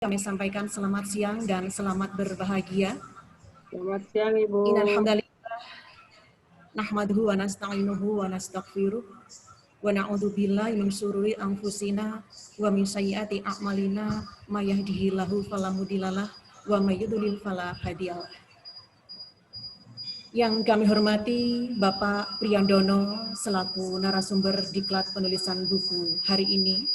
Kami sampaikan selamat siang dan selamat berbahagia. Selamat siang, Ibu. Innal hamdalillah nahmaduhu wa nasta'inuhu wa nastaghfiruh wa na'udzu billahi min syururi anfusina wa min sayyiati a'malina may yahdihillahu fala mudhillalah wa may yudhlil fala hadiyalah. Yang kami hormati Bapak Priyandono selaku narasumber diklat penulisan buku hari ini.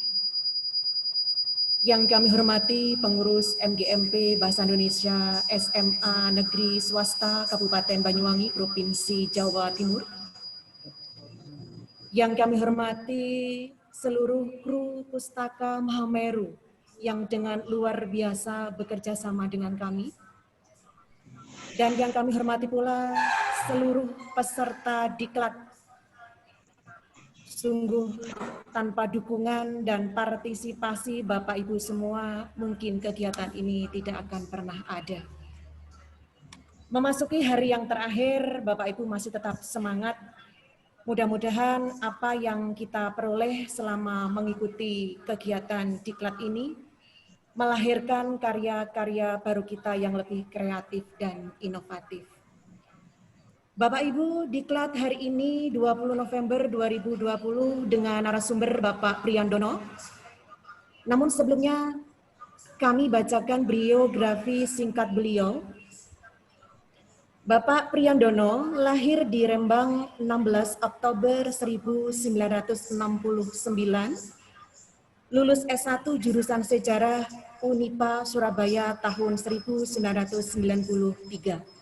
Yang kami hormati pengurus MGMP Bahasa Indonesia SMA Negeri Swasta Kabupaten Banyuwangi Provinsi Jawa Timur. Yang kami hormati seluruh kru Pustaka Mahameru yang dengan luar biasa bekerja sama dengan kami. Dan yang kami hormati pula seluruh peserta diklat. Sungguh tanpa dukungan dan partisipasi Bapak Ibu semua, mungkin kegiatan ini tidak akan pernah ada. Memasuki hari yang terakhir, Bapak Ibu masih tetap semangat. Mudah-mudahan apa yang kita peroleh selama mengikuti kegiatan diklat ini melahirkan karya-karya baru kita yang lebih kreatif dan inovatif. Bapak Ibu, diklat hari ini 20 November 2020 dengan narasumber Bapak Priyandono. Namun sebelumnya kami bacakan biografi singkat beliau. Bapak Priyandono lahir di Rembang 16 Oktober 1969, lulus S1 jurusan Sejarah Unipa Surabaya tahun 1993.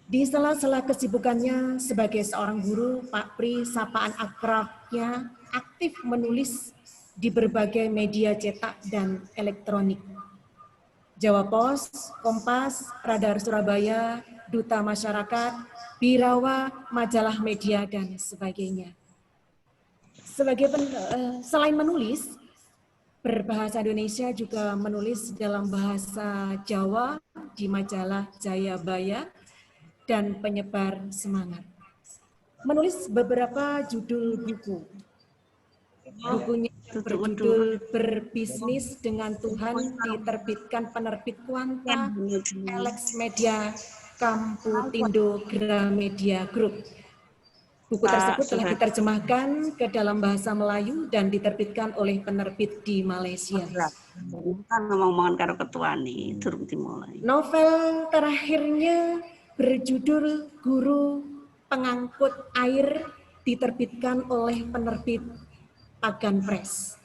Di sela-sela kesibukannya sebagai seorang guru, Pak Pri sapaan akrabnya aktif menulis di berbagai media cetak dan elektronik. Jawa Pos, Kompas, Radar Surabaya, Duta Masyarakat, Birawa, Majalah Media, dan sebagainya. Selain menulis, berbahasa Indonesia juga menulis dalam bahasa Jawa di majalah Jayabaya, dan penyebar semangat. Menulis beberapa judul buku. Bukunya berjudul Berbisnis dengan Tuhan diterbitkan penerbit Quanta, Alex Media, Kamputindo Gramedia Group. Buku tersebut telah diterjemahkan ke dalam bahasa Melayu dan diterbitkan oleh penerbit di Malaysia. Ngomong-ngomongan karo ketua nih, turun dimulai. Novel terakhirnya berjudul Guru Pengangkut Air diterbitkan oleh penerbit Pagan Press.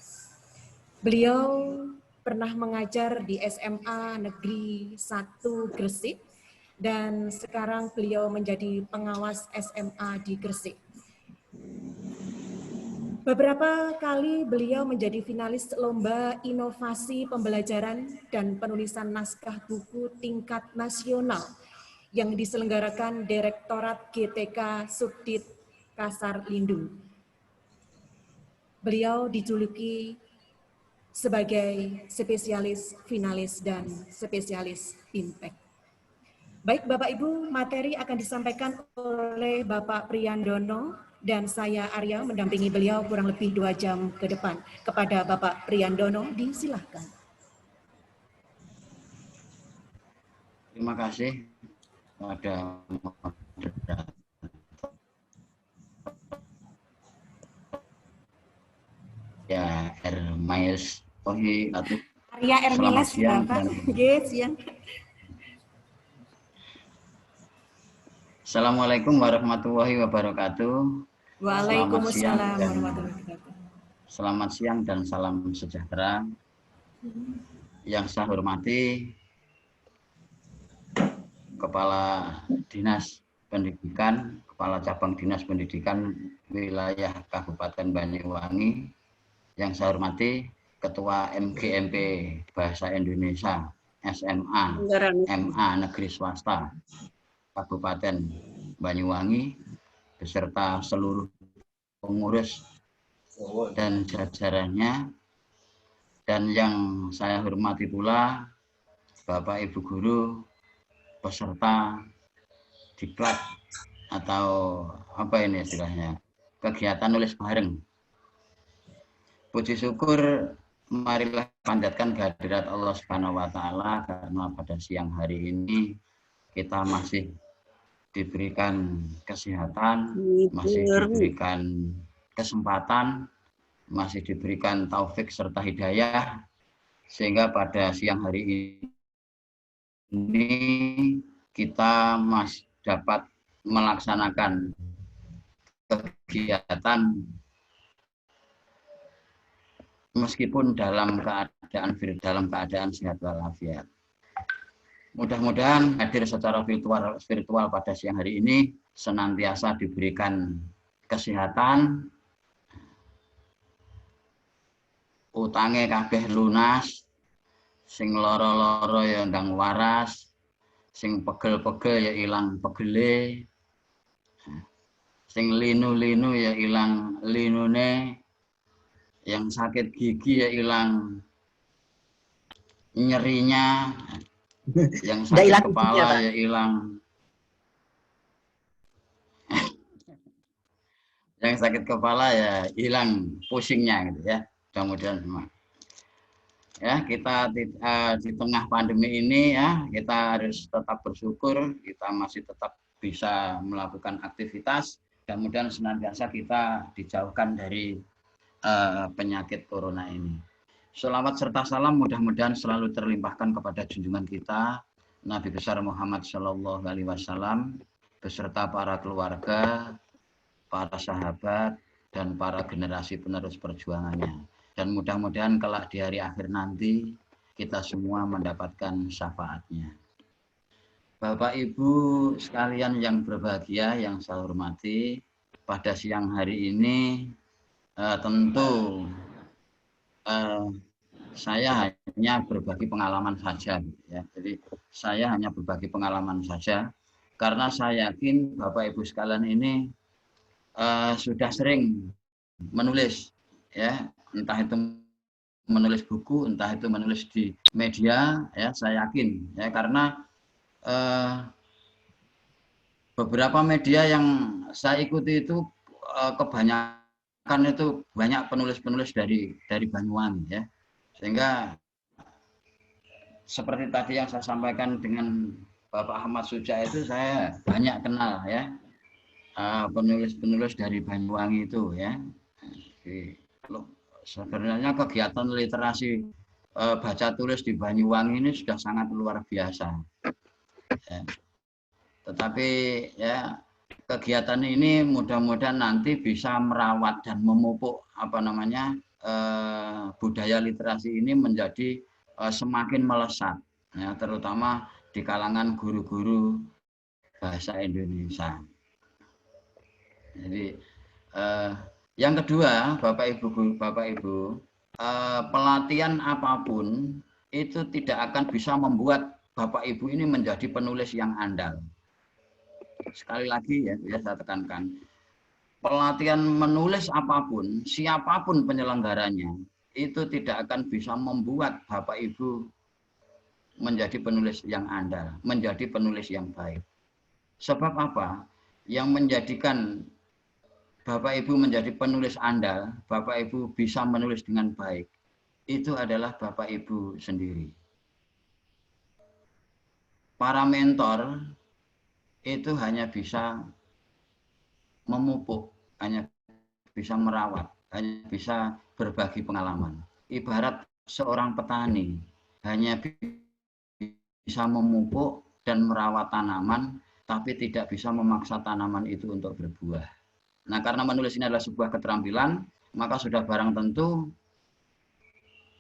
Beliau pernah mengajar di SMA Negeri 1 Gresik dan sekarang beliau menjadi pengawas SMA di Gresik. Beberapa kali beliau menjadi finalis lomba inovasi pembelajaran dan penulisan naskah buku tingkat nasional yang diselenggarakan Direktorat GTK Subdit Kasar Lindung. Beliau dijuluki sebagai spesialis finalis dan spesialis impact. Baik Bapak Ibu, materi akan disampaikan oleh Bapak Priyandono dan saya Arya mendampingi beliau kurang lebih 2 jam ke depan. Kepada Bapak Priyandono, disilahkan. Terima kasih pada ya Hermayes Ohi atau Arya Ermiles Bapak. Siang. Assalamualaikum warahmatullahi wabarakatuh. Waalaikumsalam warahmatullahi wabarakatuh. Selamat siang dan salam sejahtera. Yang saya hormati Kepala Dinas Pendidikan, Kepala Cabang Dinas Pendidikan Wilayah Kabupaten Banyuwangi. Yang saya hormati Ketua MGMP Bahasa Indonesia SMA MA Negeri Swasta Kabupaten Banyuwangi beserta seluruh pengurus dan jajarannya, dan yang saya hormati pula Bapak Ibu guru peserta diklat atau apa ini istilahnya, kegiatan nulis bareng. Puji syukur marilah panjatkan kehadirat Allah Subhanahu wa taala karena pada siang hari ini kita masih diberikan kesehatan, masih diberikan kesempatan, masih diberikan taufik serta hidayah, sehingga pada siang hari ini kita masih dapat melaksanakan kegiatan meskipun dalam keadaan sehat walafiat. Mudah-mudahan hadir secara virtual pada siang hari ini senantiasa diberikan kesehatan, utange kabeh lunas, sing loro-loro ya ndang waras, sing pegel-pegel ya ilang pegele, sing linu-linu ya ilang linune, yang sakit gigi ya ilang nyerinya, yang sakit kepala ya hilang, yang sakit kepala ya hilang pusingnya gitu ya. Mudah-mudahan semua. Ya, kita di tengah pandemi ini ya, kita harus tetap bersyukur, kita masih tetap bisa melakukan aktivitas, dan mudah-mudahan senantiasa kita dijauhkan dari penyakit corona ini. Shalawat serta salam mudah-mudahan selalu terlimpahkan kepada junjungan kita Nabi besar Muhammad Shallallahu Alaihi Wasallam beserta para keluarga, para sahabat, dan para generasi penerus perjuangannya. Dan mudah-mudahan kelak di hari akhir nanti kita semua mendapatkan syafaatnya. Bapak Ibu sekalian yang berbahagia, yang saya hormati, pada siang hari ini tentu saya hanya berbagi pengalaman saja, ya. Jadi saya hanya berbagi pengalaman saja, karena saya yakin Bapak Ibu sekalian ini sudah sering menulis, ya, entah itu menulis buku, entah itu menulis di media, ya, saya yakin, ya, karena beberapa media yang saya ikuti itu kebanyakan itu banyak penulis-penulis dari Banyuwangi, ya. Sehingga seperti tadi yang saya sampaikan dengan Bapak Ahmad Suja itu, saya banyak kenal, ya, penulis-penulis dari Banyuwangi itu, ya. Jadi, sebenarnya kegiatan literasi baca tulis di Banyuwangi ini sudah sangat luar biasa, ya. Tetapi ya kegiatan ini mudah-mudahan nanti bisa merawat dan memupuk budaya literasi ini menjadi semakin melesat, ya, terutama di kalangan guru-guru bahasa Indonesia. Jadi yang kedua, Bapak Ibu, pelatihan apapun itu tidak akan bisa membuat Bapak Ibu ini menjadi penulis yang andal. Sekali lagi ya saya tekankan, pelatihan menulis apapun, siapapun penyelenggaranya, itu tidak akan bisa membuat Bapak Ibu menjadi penulis yang andal, menjadi penulis yang baik. Sebab apa? Yang menjadikan Bapak Ibu menjadi penulis andal, Bapak Ibu bisa menulis dengan baik, itu adalah Bapak Ibu sendiri. Para mentor itu hanya bisa memupuk, hanya bisa merawat, hanya bisa berbagi pengalaman. Ibarat seorang petani hanya bisa memupuk dan merawat tanaman, tapi tidak bisa memaksa tanaman itu untuk berbuah. Nah, karena menulis ini adalah sebuah keterampilan, maka sudah barang tentu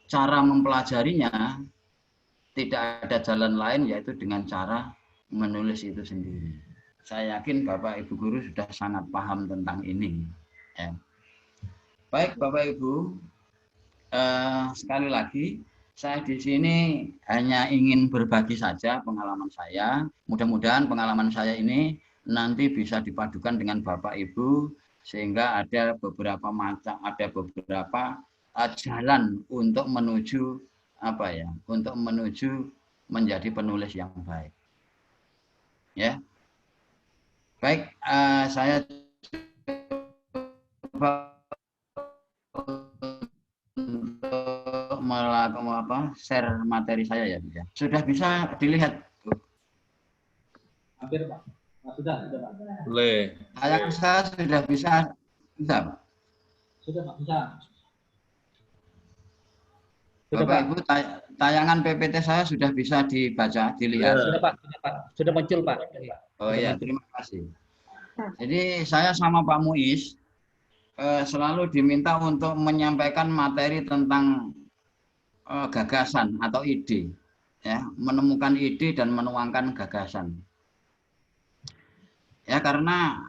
cara mempelajarinya tidak ada jalan lain yaitu dengan cara menulis itu sendiri. Saya yakin Bapak Ibu guru sudah sangat paham tentang ini. Ya. Baik Bapak Ibu, sekali lagi saya di sini hanya ingin berbagi saja pengalaman saya. Mudah-mudahan pengalaman saya ini nanti bisa dipadukan dengan Bapak Ibu sehingga ada beberapa jalan untuk menuju untuk menuju menjadi penulis yang baik. Ya. Baik, saya coba untuk melakukan share materi saya ya, Bu, ya. Sudah bisa dilihat, Bu? Hampir, Pak. Nah, sudah, Pak. Boleh. Tayangan saya sudah bisa, Pak? Sudah, Pak. Bisa. Sudah, Bapak Pak. Ibu, tayangan PPT saya sudah bisa dibaca, dilihat. Sudah, Pak. Sudah, Pak. Sudah muncul, Pak. Oh iya, terima kasih. Jadi saya sama Pak Muiz selalu diminta untuk menyampaikan materi tentang gagasan atau ide, ya, menemukan ide dan menuangkan gagasan. Ya, karena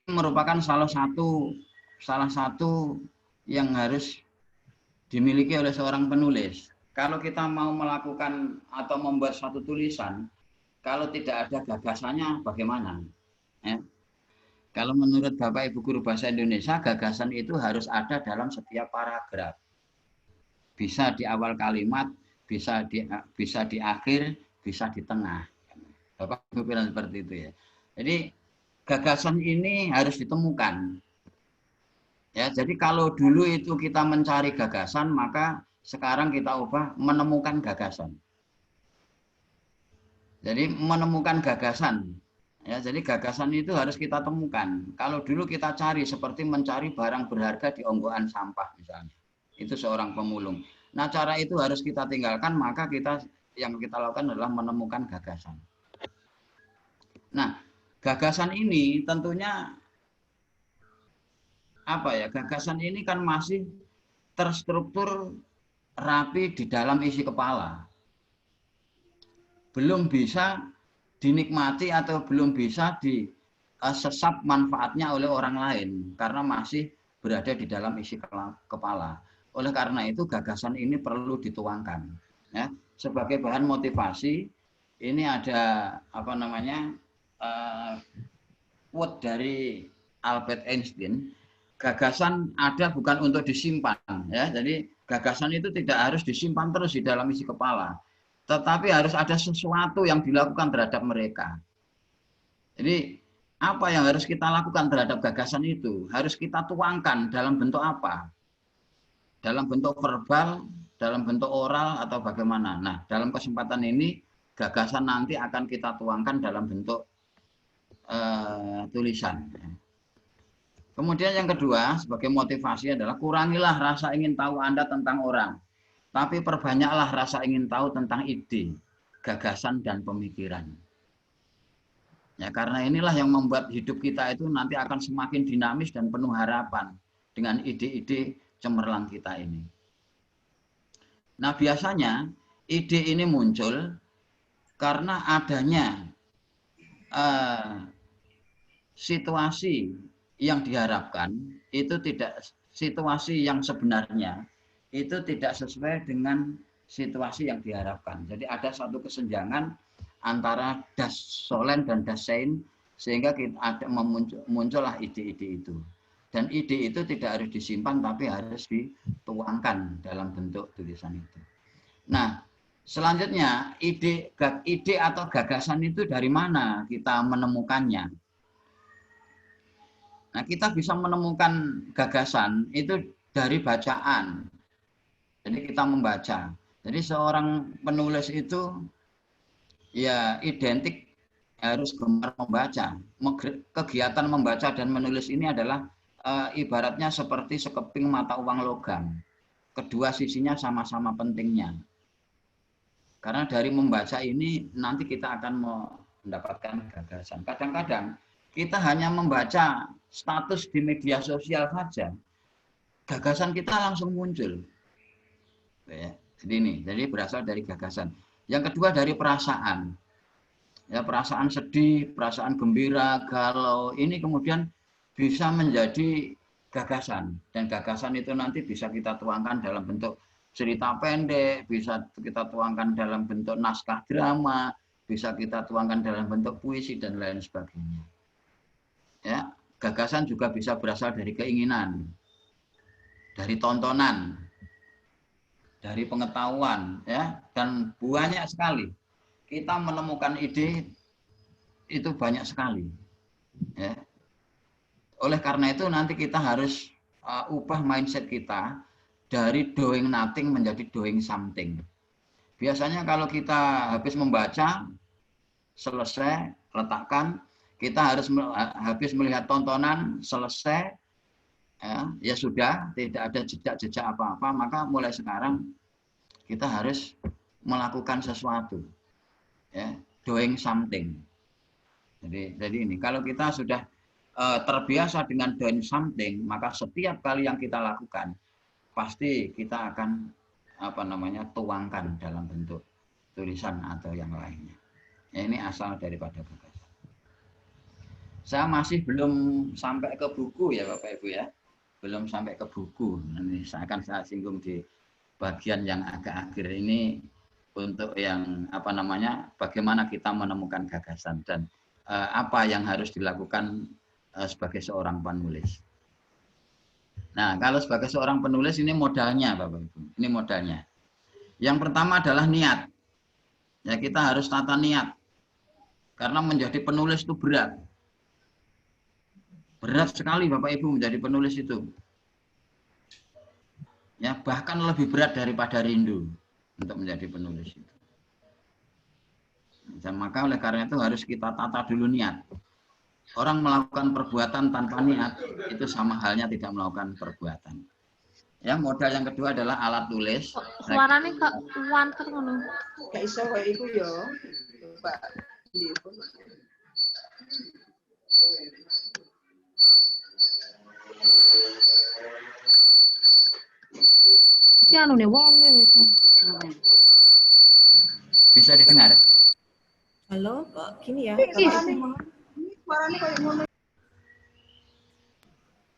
ini merupakan salah satu yang harus dimiliki oleh seorang penulis. Kalau kita mau melakukan atau membuat suatu tulisan, kalau tidak ada gagasannya, bagaimana? Ya. Kalau menurut Bapak Ibu Guru Bahasa Indonesia, gagasan itu harus ada dalam setiap paragraf. Bisa di awal kalimat, bisa di akhir, bisa di tengah. Bapak Ibu bilang seperti itu ya. Jadi gagasan ini harus ditemukan. Ya, jadi kalau dulu itu kita mencari gagasan, maka sekarang kita ubah menemukan gagasan. Jadi menemukan gagasan. Ya, jadi gagasan itu harus kita temukan. Kalau dulu kita cari seperti mencari barang berharga di onggoan sampah misalnya. Itu seorang pemulung. Nah, cara itu harus kita tinggalkan, maka yang kita lakukan adalah menemukan gagasan. Nah, gagasan ini tentunya apa ya? Gagasan ini kan masih terstruktur rapi di dalam isi kepala. Belum bisa dinikmati atau belum bisa disesap manfaatnya oleh orang lain karena masih berada di dalam isi kepala. Oleh karena itu gagasan ini perlu dituangkan. Ya, sebagai bahan motivasi ini ada apa namanya quote dari Albert Einstein. Gagasan ada bukan untuk disimpan, ya. Jadi gagasan itu tidak harus disimpan terus di dalam isi kepala. Tetapi harus ada sesuatu yang dilakukan terhadap mereka. Jadi apa yang harus kita lakukan terhadap gagasan itu? Harus kita tuangkan dalam bentuk apa? Dalam bentuk verbal, dalam bentuk oral, atau bagaimana? Nah, dalam kesempatan ini gagasan nanti akan kita tuangkan dalam bentuk tulisan. Kemudian yang kedua sebagai motivasi adalah kurangilah rasa ingin tahu Anda tentang orang. Tapi perbanyaklah rasa ingin tahu tentang ide, gagasan, dan pemikiran. Ya, karena inilah yang membuat hidup kita itu nanti akan semakin dinamis dan penuh harapan dengan ide-ide cemerlang kita ini. Nah, biasanya ide ini muncul karena adanya situasi yang diharapkan itu tidak situasi yang sebenarnya itu tidak sesuai dengan situasi yang diharapkan. Jadi ada satu kesenjangan antara das solen dan das sein sehingga kita ada muncullah ide-ide itu. Dan ide itu tidak harus disimpan tapi harus dituangkan dalam bentuk tulisan itu. Nah, selanjutnya ide atau gagasan itu dari mana kita menemukannya? Nah, kita bisa menemukan gagasan itu dari bacaan. Jadi kita membaca. Jadi seorang penulis itu ya identik harus gemar membaca. Kegiatan membaca dan menulis ini adalah ibaratnya seperti sekeping mata uang logam. Kedua sisinya sama-sama pentingnya. Karena dari membaca ini nanti kita akan mendapatkan gagasan. Kadang-kadang kita hanya membaca status di media sosial saja, gagasan kita langsung muncul. Ya, jadi berasal dari gagasan. Yang kedua dari perasaan. Ya, perasaan sedih, perasaan gembira, galau, ini kemudian bisa menjadi gagasan. Dan gagasan itu nanti bisa kita tuangkan dalam bentuk cerita pendek, bisa kita tuangkan dalam bentuk naskah drama, bisa kita tuangkan dalam bentuk puisi dan lain sebagainya. Ya, gagasan juga bisa berasal dari keinginan, dari tontonan, dari pengetahuan, ya, dan banyak sekali. Kita menemukan ide itu banyak sekali, ya. Oleh karena itu nanti kita harus ubah mindset kita dari doing nothing menjadi doing something. Biasanya kalau kita habis membaca, selesai, letakkan, kita harus habis melihat tontonan, selesai, ya sudah, tidak ada jejak-jejak apa-apa, maka mulai sekarang kita harus melakukan sesuatu, ya, doing something. Jadi ini, kalau kita sudah terbiasa dengan doing something, maka setiap kali yang kita lakukan, pasti kita akan tuangkan dalam bentuk tulisan atau yang lainnya. Ya, ini asal daripada gagasan. Saya masih belum sampai ke buku ya Bapak Ibu ya. Belum sampai ke buku. Nanti saya singgung di bagian yang agak akhir ini untuk yang bagaimana kita menemukan gagasan dan apa yang harus dilakukan sebagai seorang penulis. Nah, kalau sebagai seorang penulis ini modalnya Bapak Ibu. Ini modalnya. Yang pertama adalah niat. Ya, kita harus tata niat. Karena menjadi penulis itu berat. Berat sekali Bapak Ibu menjadi penulis itu. Ya, bahkan lebih berat daripada rindu untuk menjadi penulis itu. Dan maka oleh karena itu harus kita tata dulu niat. Orang melakukan perbuatan tanpa niat itu sama halnya tidak melakukan perbuatan. Ya, modal yang kedua adalah alat tulis. Suaranya Kak wanter ngono. Gak iso kayak iku ya. Pak. Iki anu ne wong wis. Bisa didengar? Halo, kok gini ya? Suaranya kayak ngono.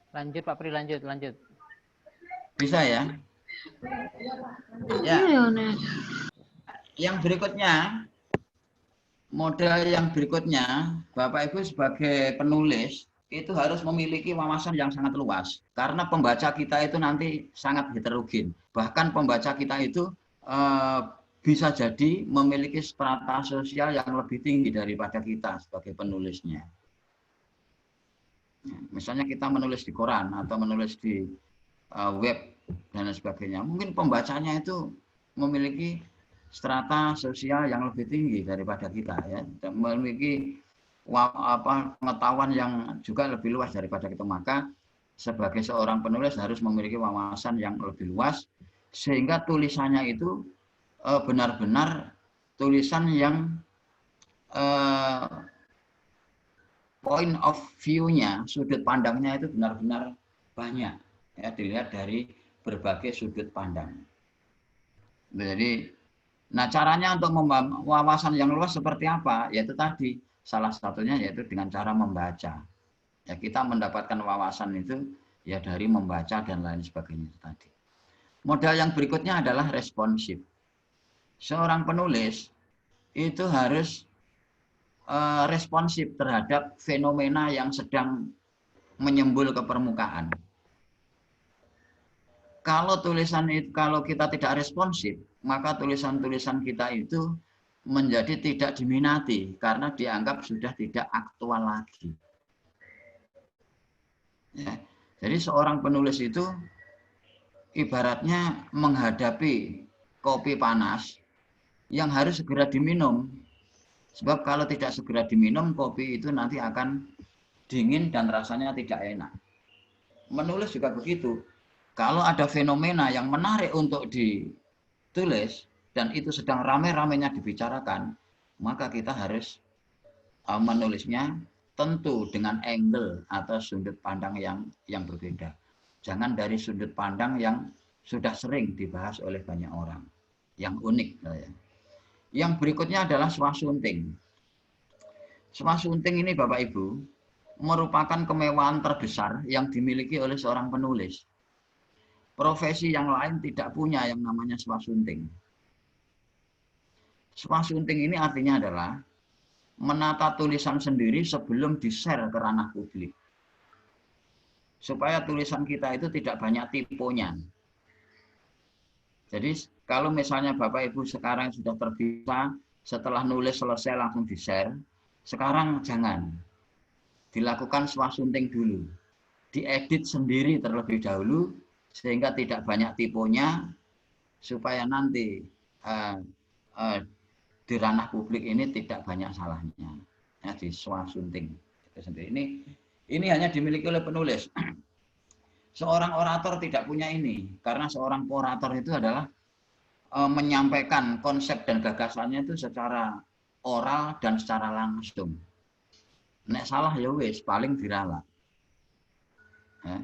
Lanjut Pak Pri, lanjut. Bisa ya? Ya. Yang berikutnya, modal yang berikutnya, Bapak Ibu sebagai penulis itu harus memiliki wawasan yang sangat luas. Karena pembaca kita itu nanti sangat heterogen. Bahkan pembaca kita itu bisa jadi memiliki strata sosial yang lebih tinggi daripada kita sebagai penulisnya. Misalnya kita menulis di koran atau menulis di web dan lain sebagainya. Mungkin pembacanya itu memiliki strata sosial yang lebih tinggi daripada kita, ya, dan memiliki pengetahuan yang juga lebih luas daripada kita. Maka sebagai seorang penulis harus memiliki wawasan yang lebih luas sehingga tulisannya itu benar-benar tulisan yang point of view-nya, sudut pandangnya itu benar-benar banyak, ya, dilihat dari berbagai sudut pandang. Jadi, nah caranya untuk wawasan yang luas seperti apa? Yaitu tadi salah satunya yaitu dengan cara membaca. Ya, kita mendapatkan wawasan itu ya dari membaca dan lain sebagainya tadi. Modal yang berikutnya adalah responsif. Seorang penulis itu harus responsif terhadap fenomena yang sedang menyembul ke permukaan. Kalau kita tidak responsif, maka tulisan-tulisan kita itu menjadi tidak diminati karena dianggap sudah tidak aktual lagi. Ya. Jadi seorang penulis itu ibaratnya menghadapi kopi panas yang harus segera diminum. Sebab kalau tidak segera diminum, kopi itu nanti akan dingin dan rasanya tidak enak. Menulis juga begitu. Kalau ada fenomena yang menarik untuk ditulis, dan itu sedang rame-ramenya dibicarakan, maka kita harus menulisnya tentu dengan angle atau sudut pandang yang berbeda. Jangan dari sudut pandang yang sudah sering dibahas oleh banyak orang, yang unik. Ya. Yang berikutnya adalah swasunting. Swasunting ini Bapak Ibu merupakan kemewahan terbesar yang dimiliki oleh seorang penulis. Profesi yang lain tidak punya yang namanya swasunting. Swasunting ini artinya adalah menata tulisan sendiri sebelum di-share ke ranah publik. Supaya tulisan kita itu tidak banyak tiponya. Jadi kalau misalnya Bapak Ibu sekarang sudah terbiasa setelah nulis selesai langsung di-share, sekarang jangan. Dilakukan swasunting dulu. Diedit sendiri terlebih dahulu sehingga tidak banyak tipunya, supaya nanti di ranah publik ini tidak banyak salahnya, ya, di swasunting itu sendiri. Ini hanya dimiliki oleh penulis. Seorang orator tidak punya ini, karena seorang orator itu adalah menyampaikan konsep dan gagasannya itu secara oral dan secara langsung. Nek salah ya wis paling dirala. Ya.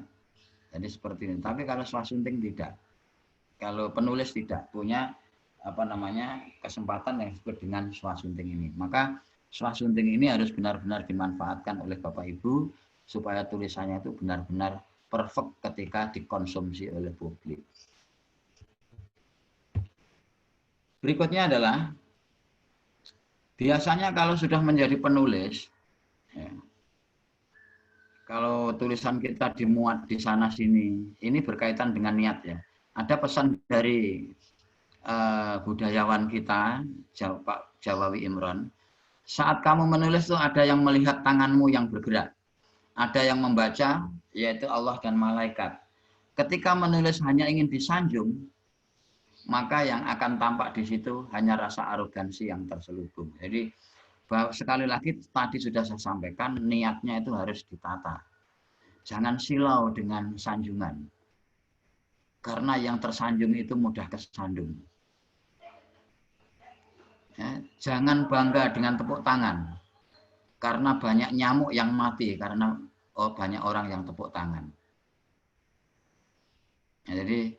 Jadi seperti ini. Tapi kalau swasunting tidak. Kalau penulis tidak punya kesempatan yang disebut dengan swasunting ini. Maka swasunting ini harus benar-benar dimanfaatkan oleh Bapak Ibu supaya tulisannya itu benar-benar perfect ketika dikonsumsi oleh publik. Berikutnya adalah biasanya kalau sudah menjadi penulis, ya, kalau tulisan kita dimuat di sana sini, ini berkaitan dengan niat ya. Ada pesan dari budayawan kita, Pak Jawawi Imron. Saat kamu menulis tuh ada yang melihat tanganmu yang bergerak, ada yang membaca, yaitu Allah dan malaikat. Ketika menulis hanya ingin disanjung, maka yang akan tampak di situ hanya rasa arogansi yang terselubung. Jadi sekali lagi tadi sudah saya sampaikan, niatnya itu harus ditata. Jangan silau dengan sanjungan. Karena yang tersanjung itu mudah kesandung. Ya, jangan bangga dengan tepuk tangan. Karena banyak nyamuk yang mati karena banyak orang yang tepuk tangan. Ya, jadi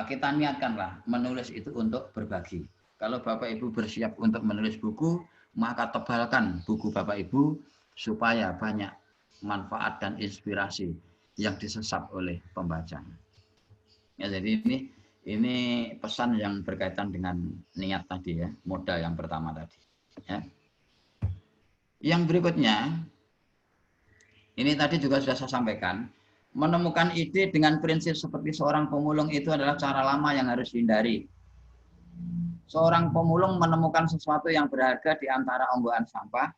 kita niatkanlah menulis itu untuk berbagi. Kalau Bapak Ibu bersiap untuk menulis buku, maka tebalkan buku Bapak Ibu supaya banyak manfaat dan inspirasi yang disesap oleh pembaca. Ya, jadi ini pesan yang berkaitan dengan niat tadi ya, modal yang pertama tadi. Ya. Yang berikutnya, ini tadi juga sudah saya sampaikan, menemukan ide dengan prinsip seperti seorang pemulung itu adalah cara lama yang harus dihindari. Seorang pemulung menemukan sesuatu yang berharga di antara onggoan sampah,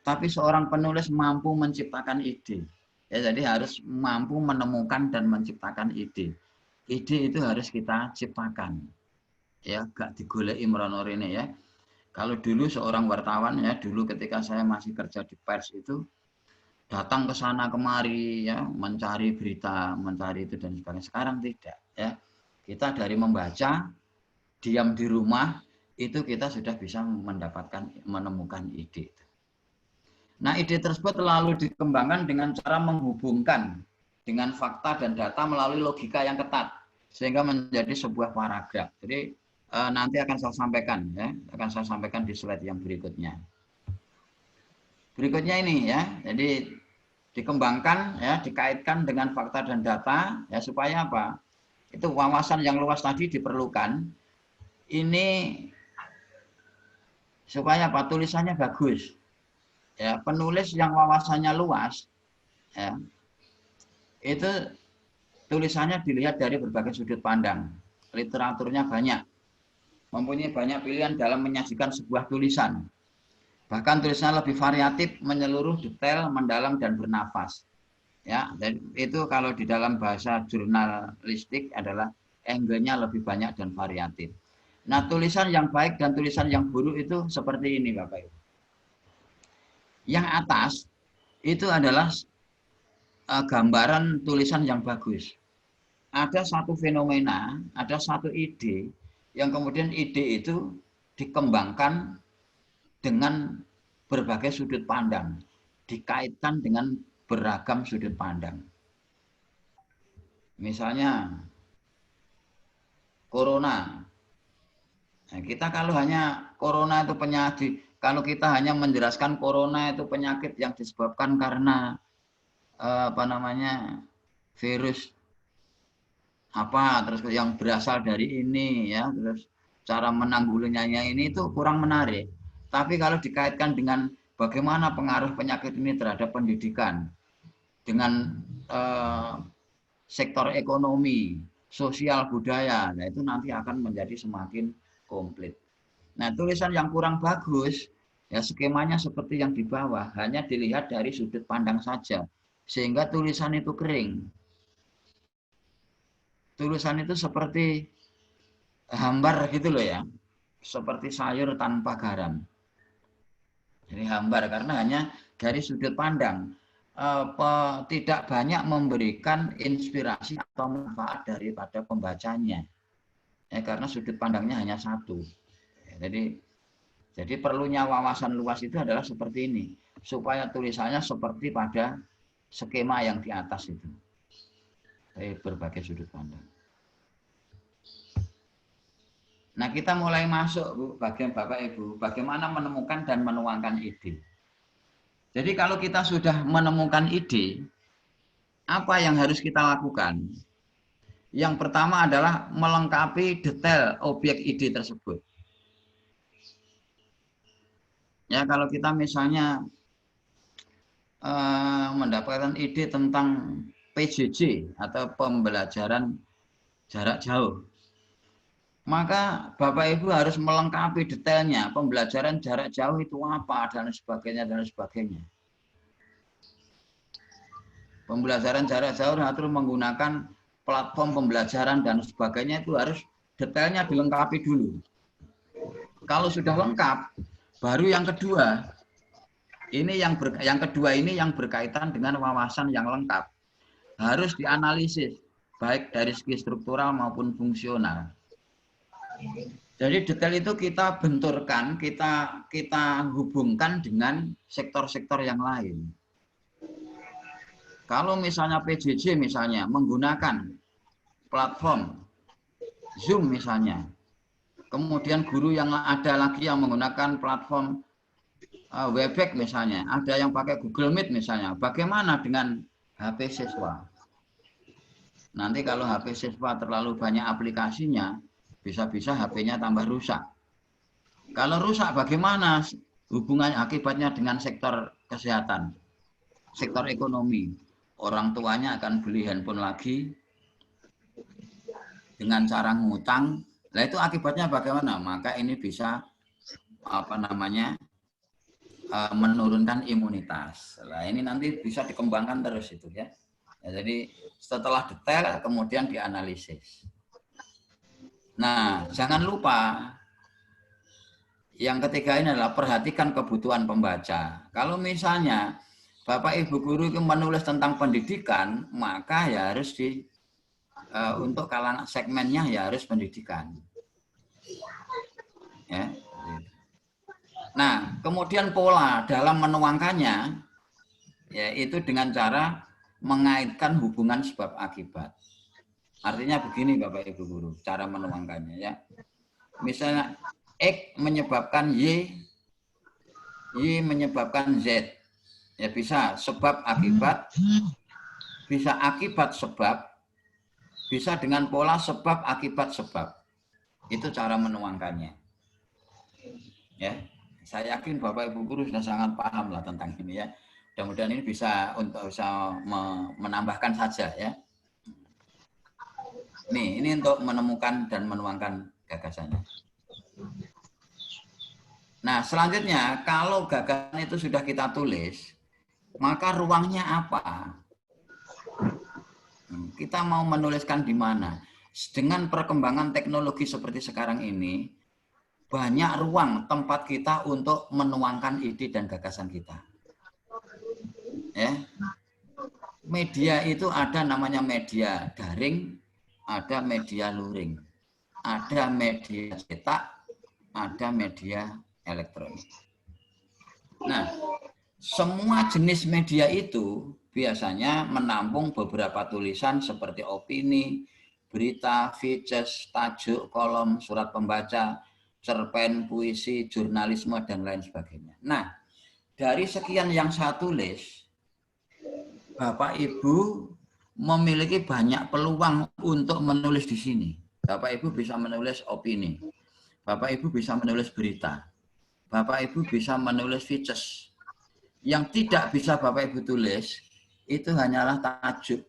tapi seorang penulis mampu menciptakan ide. Ya, jadi harus mampu menemukan dan menciptakan ide. Ide itu harus kita ciptakan. Ya, gak digoleki merono rene ya. Kalau dulu seorang wartawan ya, dulu ketika saya masih kerja di pers itu datang ke sana kemari ya, mencari berita, mencari itu dan sebagainya. Sekarang tidak ya. Kita dari membaca, diam di rumah, itu kita sudah bisa menemukan ide. Nah, ide tersebut lalu dikembangkan dengan cara menghubungkan dengan fakta dan data melalui logika yang ketat sehingga menjadi sebuah paragraf. Jadi nanti akan saya sampaikan ya, akan saya sampaikan di slide yang berikutnya. Berikutnya ini ya, jadi dikembangkan ya, dikaitkan dengan fakta dan data ya, supaya apa? Itu wawasan yang luas tadi diperlukan. Ini supaya apa? Tulisannya bagus. Ya, penulis yang wawasannya luas ya, itu tulisannya dilihat dari berbagai sudut pandang. Literaturnya banyak. Mempunyai banyak pilihan dalam menyajikan sebuah tulisan. Bahkan tulisannya lebih variatif, menyeluruh, detail, mendalam, dan bernafas. Ya, dan itu kalau di dalam bahasa jurnalistik adalah angle-nya lebih banyak dan variatif. Nah, tulisan yang baik dan tulisan yang buruk itu seperti ini, Bapak Ibu. Yang atas itu adalah gambaran tulisan yang bagus. Ada satu fenomena, ada satu ide, yang kemudian ide itu dikembangkan dengan berbagai sudut pandang, dikaitkan dengan beragam sudut pandang. Misalnya corona. Nah, kita kalau hanya corona itu penyakit, kalau kita hanya menjelaskan corona itu penyakit yang disebabkan karena virus apa, terus yang berasal dari ini ya, terus cara menanggulanginya ini itu kurang menarik. Tapi kalau dikaitkan dengan bagaimana pengaruh penyakit ini terhadap pendidikan, dengan sektor ekonomi, sosial, budaya, nah itu nanti akan menjadi semakin komplit. Nah, tulisan yang kurang bagus, ya skemanya seperti yang di bawah, hanya dilihat dari sudut pandang saja, sehingga tulisan itu kering. tulisan itu seperti hambar gitu loh ya, seperti sayur tanpa garam. Jadi hambar karena hanya dari sudut pandang, tidak banyak memberikan inspirasi atau manfaat daripada pembacanya. Ya, karena sudut pandangnya hanya satu. Jadi perlunya wawasan luas itu adalah seperti ini, supaya tulisannya seperti pada skema yang di atas itu, dari berbagai sudut pandang. Nah, kita mulai masuk, Bu, bagian Bapak Ibu, bagaimana menemukan dan menuangkan ide. Jadi kalau kita sudah menemukan ide, apa yang harus kita lakukan? Yang pertama adalah melengkapi detail objek ide tersebut. Ya, kalau kita misalnya mendapatkan ide tentang PJJ atau pembelajaran jarak jauh, maka Bapak Ibu harus melengkapi detailnya, pembelajaran jarak jauh itu apa, dan sebagainya, dan sebagainya. Pembelajaran jarak jauh harus menggunakan platform pembelajaran dan sebagainya, itu harus detailnya dilengkapi dulu. Kalau sudah lengkap, baru yang kedua. Yang kedua ini yang berkaitan dengan wawasan yang lengkap. Harus dianalisis, baik dari segi struktural maupun fungsional. Jadi detail itu kita benturkan, kita hubungkan dengan sektor-sektor yang lain. Kalau misalnya PJJ misalnya menggunakan platform Zoom misalnya, kemudian guru yang ada lagi yang menggunakan platform Webex misalnya, ada yang pakai Google Meet misalnya, bagaimana dengan HP siswa? Nanti kalau HP siswa terlalu banyak aplikasinya, bisa-bisa HP-nya tambah rusak. Kalau rusak bagaimana hubungannya, akibatnya dengan sektor kesehatan, sektor ekonomi? Orang tuanya akan beli handphone lagi dengan cara ngutang. Nah itu akibatnya bagaimana? Maka ini bisa menurunkan imunitas. Nah ini nanti bisa dikembangkan terus itu ya. Jadi setelah detail kemudian dianalisis. Nah, jangan lupa yang ketiga ini adalah perhatikan kebutuhan pembaca. Kalau misalnya Bapak Ibu guru itu menulis tentang pendidikan, maka ya harus untuk kalangan segmennya ya harus pendidikan. Ya. Nah, kemudian pola dalam menuangkannya yaitu dengan cara mengaitkan hubungan sebab akibat. Artinya begini Bapak Ibu guru, cara menuangkannya ya. Misalnya X menyebabkan Y menyebabkan Z. Ya bisa sebab akibat, bisa akibat sebab, bisa dengan pola sebab akibat sebab. Itu cara menuangkannya. Ya, saya yakin Bapak Ibu guru sudah sangat paham lah tentang ini ya. Mudah-mudahan ini bisa menambahkan saja ya. Nih, ini untuk menemukan dan menuangkan gagasannya. Nah, selanjutnya kalau gagasan itu sudah kita tulis, maka ruangnya apa? Kita mau menuliskan di mana? Dengan perkembangan teknologi seperti sekarang ini, banyak ruang tempat kita untuk menuangkan ide dan gagasan kita. Ya. Media itu ada namanya media daring, ada media luring, ada media cetak, ada media elektronik. Nah, semua jenis media itu biasanya menampung beberapa tulisan seperti opini, berita, features, tajuk, kolom, surat pembaca, cerpen, puisi, jurnalisme, dan lain sebagainya. Nah, dari sekian yang saya tulis, Bapak Ibu memiliki banyak peluang untuk menulis di sini. Bapak Ibu bisa menulis opini, Bapak Ibu bisa menulis berita, Bapak Ibu bisa menulis features. Yang tidak bisa Bapak Ibu tulis itu hanyalah tajuk.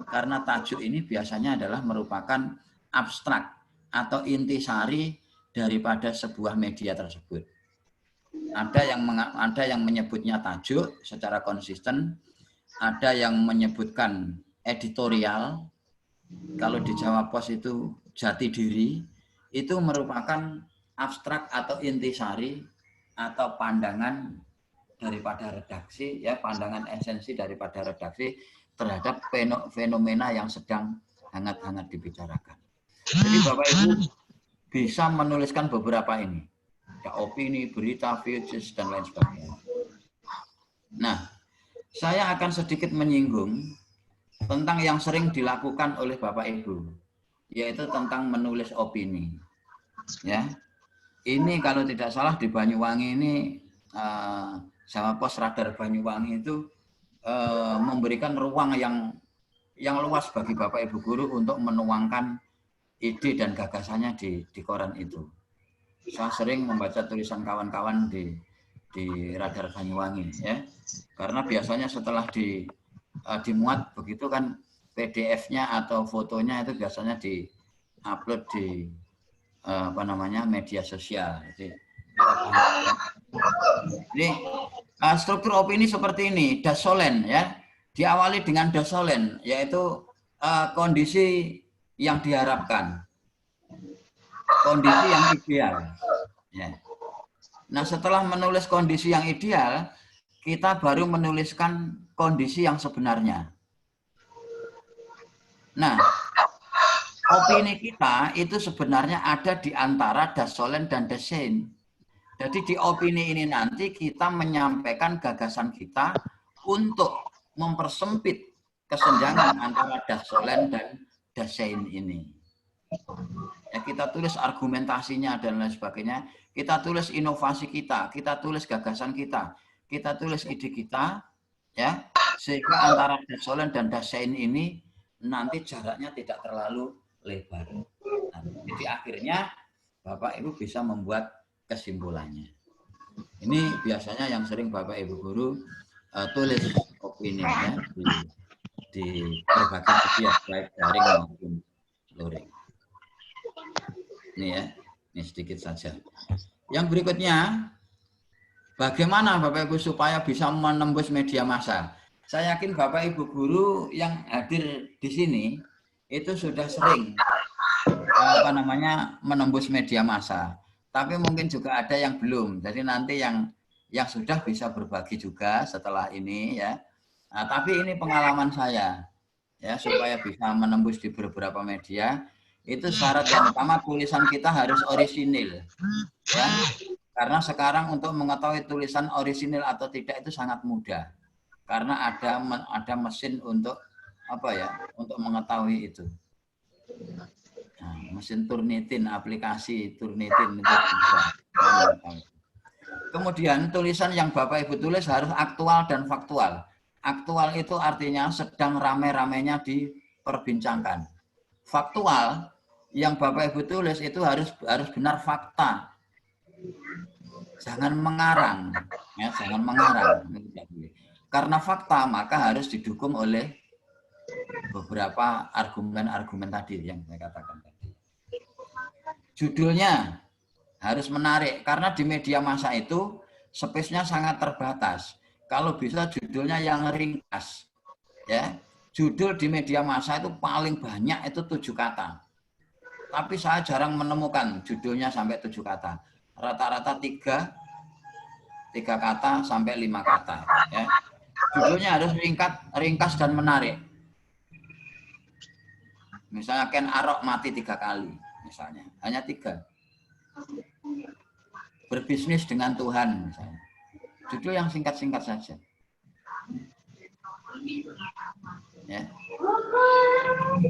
Karena tajuk ini biasanya adalah merupakan abstrak atau intisari daripada sebuah media tersebut. Ada yang menyebutnya tajuk secara konsisten, ada yang menyebutkan editorial, kalau di Jawa Pos itu jati diri, itu merupakan abstrak atau intisari atau pandangan daripada redaksi, ya, pandangan esensi daripada redaksi terhadap fenomena yang sedang hangat-hangat dibicarakan. Jadi Bapak Ibu bisa menuliskan beberapa ini, ya, opini, berita, features, dan lain sebagainya. Nah, saya akan sedikit menyinggung tentang yang sering dilakukan oleh Bapak Ibu, yaitu tentang menulis opini. Ya, ini kalau tidak salah di Banyuwangi ini, sama Pos Radar Banyuwangi itu memberikan ruang yang luas bagi Bapak Ibu guru untuk menuangkan ide dan gagasannya di koran itu. Saya sering membaca tulisan kawan-kawan di Radar Banyuwangi, ya, karena biasanya setelah dimuat begitu kan PDF-nya atau fotonya itu biasanya di-upload di media sosial. Jadi struktur opini seperti ini, dasolen, ya, diawali dengan dasolen, yaitu kondisi yang diharapkan, kondisi yang ideal. Ya. Nah, setelah menulis kondisi yang ideal, kita baru menuliskan kondisi yang sebenarnya. Nah, opini kita itu sebenarnya ada di antara dasolen dan desain. Jadi di opini ini nanti kita menyampaikan gagasan kita untuk mempersempit kesenjangan antara dasolen dan desain ini. Ya, kita tulis argumentasinya dan lain sebagainya, kita tulis inovasi kita tulis gagasan kita tulis ide kita, ya, sehingga antara dasolen dan desain ini nanti jaraknya tidak terlalu lebar. Nah, jadi akhirnya Bapak Ibu bisa membuat kesimpulannya. Ini biasanya yang sering Bapak Ibu guru tulis opininya di berbagai media, baik daring maupun luring. Ini ya, ini sedikit saja. Yang berikutnya, bagaimana Bapak Ibu supaya bisa menembus media massa? Saya yakin Bapak Ibu guru yang hadir di sini itu sudah sering menembus media massa. Tapi mungkin juga ada yang belum. Jadi nanti yang sudah bisa berbagi juga setelah ini, ya. Nah, tapi ini pengalaman saya, ya, supaya bisa menembus di beberapa media. Itu syarat yang utama, tulisan kita harus orisinil, ya. Karena sekarang untuk mengetahui tulisan orisinil atau tidak itu sangat mudah, karena ada mesin untuk untuk mengetahui itu. Nah, mesin Turnitin, aplikasi Turnitin itu bisa. Kemudian tulisan yang Bapak Ibu tulis harus aktual dan faktual. Aktual itu artinya sedang rame-ramenya diperbincangkan. Faktual yang Bapak Ibu tulis itu harus benar fakta. Jangan mengarang, ya, jangan mengarang. Karena fakta maka harus didukung oleh beberapa argumen-argumen tadi yang saya katakan tadi. Judulnya harus menarik, karena di media massa itu space-nya sangat terbatas. Kalau bisa judulnya yang ringkas, ya. Judul di media massa itu paling banyak itu 7 kata. Tapi saya jarang menemukan judulnya sampai 7 kata. Rata-rata 3 kata sampai 5 kata, ya. Judulnya harus ringkas dan menarik. Misalnya Ken Arok mati 3 kali, misalnya, hanya 3. Berbisnis dengan Tuhan, misalnya. Judul yang singkat-singkat saja. Ya.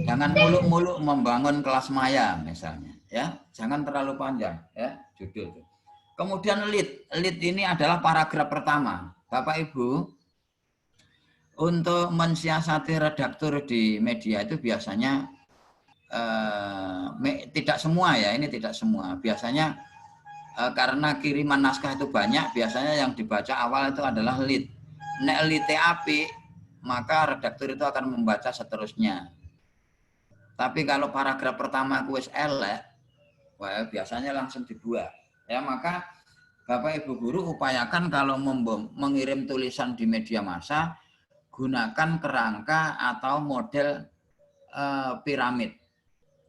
Jangan muluk-muluk membangun kelas maya, misalnya, ya. Jangan terlalu panjang, ya, judul. Kemudian lead ini adalah paragraf pertama. Bapak Ibu, untuk mensiasati redaktur di media itu biasanya tidak semua, ya, ini tidak semua. Biasanya karena kiriman naskah itu banyak, biasanya yang dibaca awal itu adalah lead. Nek lead api, maka redaktur itu akan membaca seterusnya. Tapi kalau paragraf pertama wis elek, wah, biasanya langsung dibuat. Ya, maka Bapak Ibu guru upayakan kalau mengirim tulisan di media massa, gunakan kerangka atau model piramid.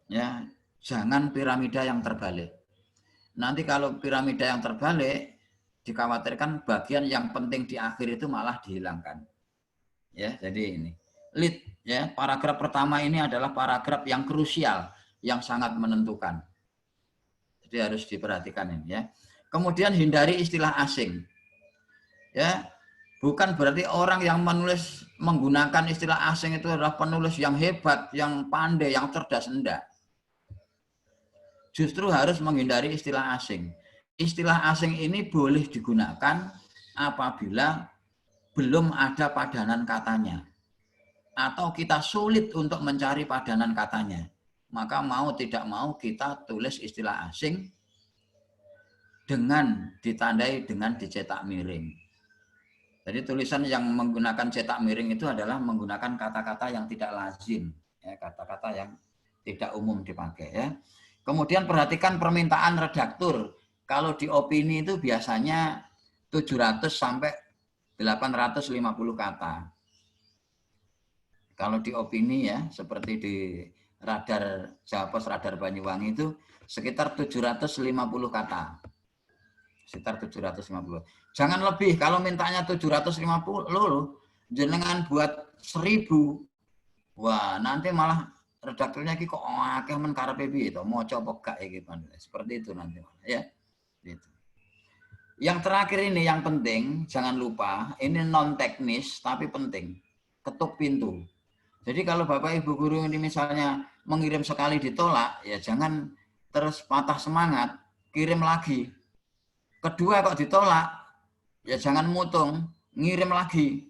Ya, jangan piramida yang terbalik. Nanti kalau piramida yang terbalik, dikhawatirkan bagian yang penting di akhir itu malah dihilangkan. Ya, jadi ini. Lead, ya, paragraf pertama ini adalah paragraf yang krusial, yang sangat menentukan. Jadi harus diperhatikan ini, ya. Kemudian hindari istilah asing. Ya, bukan berarti orang yang menulis menggunakan istilah asing itu adalah penulis yang hebat, yang pandai, yang cerdas, enggak. Justru harus menghindari istilah asing. Istilah asing ini boleh digunakan apabila belum ada padanan katanya. Atau kita sulit untuk mencari padanan katanya. Maka mau tidak mau kita tulis istilah asing dengan ditandai dengan dicetak miring. Jadi tulisan yang menggunakan cetak miring itu adalah menggunakan kata-kata yang tidak lazim. Ya, kata-kata yang tidak umum dipakai. Ya. Kemudian perhatikan permintaan redaktur. Kalau di opini itu biasanya 700 sampai 850 kata. Kalau di opini ya, seperti di radar Jawa Pos, radar Banyuwangi itu sekitar 750 kata. Sekitar 750. Jangan lebih, kalau mintanya 750 jenengan buat 1000. Wah, nanti malah redakturnya ki kok akeh men karepe piye to, maca apa gak iki seperti itu nanti ya. Gitu. Yang terakhir ini yang penting, jangan lupa, ini non teknis tapi penting. Ketuk pintu. Jadi kalau Bapak Ibu guru ini misalnya mengirim sekali ditolak, ya jangan terus patah semangat, kirim lagi. Kedua kok ditolak, ya jangan mutung, ngirim lagi.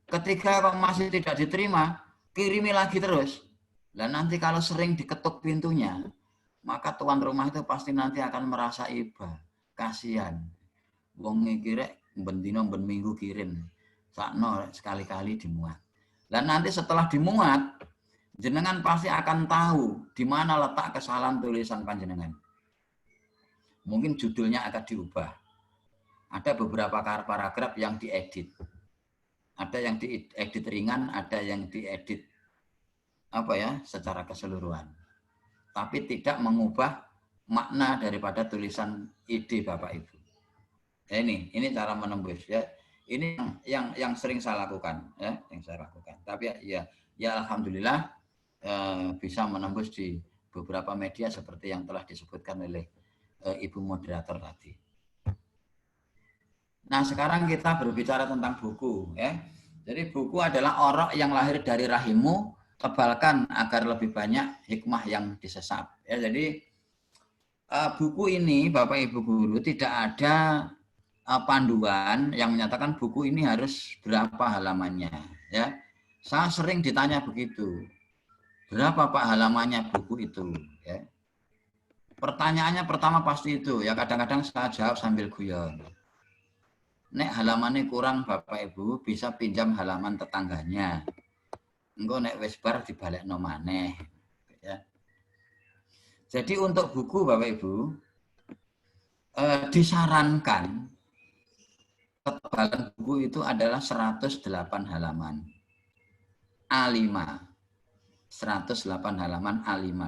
Ketiga kok masih tidak diterima, kirimi lagi terus. Dan nanti kalau sering diketuk pintunya, maka tuan rumah itu pasti nanti akan merasa iba, kasihan. Wong ngikirek ben dino ben minggu kirim, sakno sekali-kali dimuat. Dan nanti setelah dimuat, jenengan pasti akan tahu di mana letak kesalahan tulisan panjenengan. Mungkin judulnya akan diubah. Ada beberapa paragraf yang diedit. Ada yang diedit ringan, ada yang diedit secara keseluruhan. Tapi tidak mengubah makna daripada tulisan ide Bapak Ibu. Ini cara menembus ya. Ini yang sering saya lakukan ya, yang saya lakukan. Tapi ya alhamdulillah bisa menembus di beberapa media seperti yang telah disebutkan oleh Ibu moderator tadi. Nah, sekarang kita berbicara tentang buku ya. Jadi buku adalah orok yang lahir dari rahimmu, tebalkan agar lebih banyak hikmah yang disesap. Ya, jadi buku ini Bapak Ibu guru tidak ada panduan yang menyatakan buku ini harus berapa halamannya. Ya, saya sering ditanya begitu, berapa Pak halamannya buku itu? Ya. Pertanyaannya pertama pasti itu, ya kadang-kadang saya jawab sambil guyon. Nek halamannya kurang Bapak Ibu bisa pinjam halaman tetangganya. Engko nek wis bar dibalekno maneh. Ya. Jadi untuk buku Bapak Ibu disarankan ketebalan buku itu adalah 108 halaman. A5. 108 halaman A5.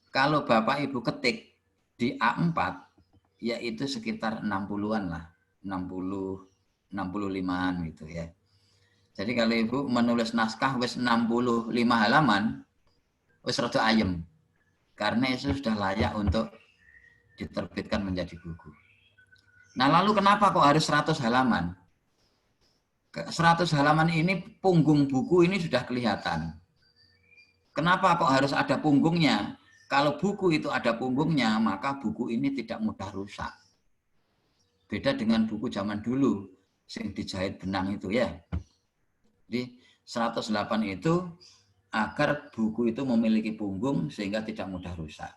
Kalau Bapak Ibu ketik di A4 yaitu sekitar 60-an lah. 65-an gitu ya. Jadi kalau Ibu menulis naskah wis 65 halaman wis rada ayem. Karena itu sudah layak untuk diterbitkan menjadi buku. Nah, lalu kenapa kok harus 100 halaman? 100 halaman ini punggung buku ini sudah kelihatan. Kenapa kok harus ada punggungnya? Kalau buku itu ada punggungnya, maka buku ini tidak mudah rusak. Beda dengan buku zaman dulu, yang dijahit benang itu ya. Jadi 108 itu agar buku itu memiliki punggung sehingga tidak mudah rusak.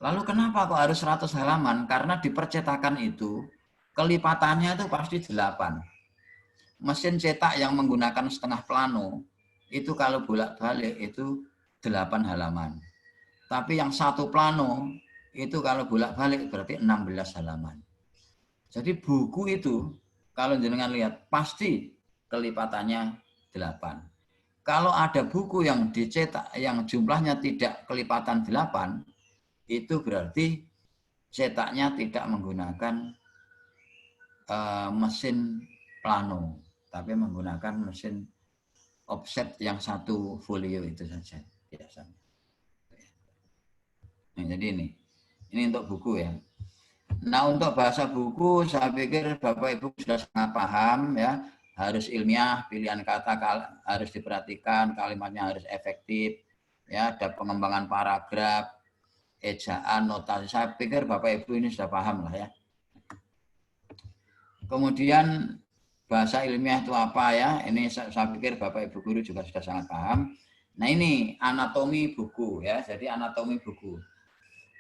Lalu kenapa kok harus 100 halaman? Karena di percetakan itu kelipatannya itu pasti 8. Mesin cetak yang menggunakan setengah plano itu kalau bolak-balik itu 8 halaman. Tapi yang satu plano itu kalau bolak-balik berarti 16 halaman. Jadi buku itu kalau jenengan lihat pasti kelipatannya 8. Kalau ada buku yang dicetak yang jumlahnya tidak kelipatan 8, itu berarti cetaknya tidak menggunakan mesin plano, tapi menggunakan mesin offset yang 1 folio itu saja biasanya. Nah, jadi ini untuk buku ya. Nah, untuk bahasa buku saya pikir Bapak Ibu sudah sangat paham ya, harus ilmiah, pilihan kata harus diperhatikan, kalimatnya harus efektif ya, ada pengembangan paragraf, ejaan, notasi. Saya pikir Bapak Ibu ini sudah paham lah ya. Kemudian bahasa ilmiah itu apa ya? Ini saya pikir Bapak Ibu guru juga sudah sangat paham. Nah, ini anatomi buku ya. Jadi anatomi buku.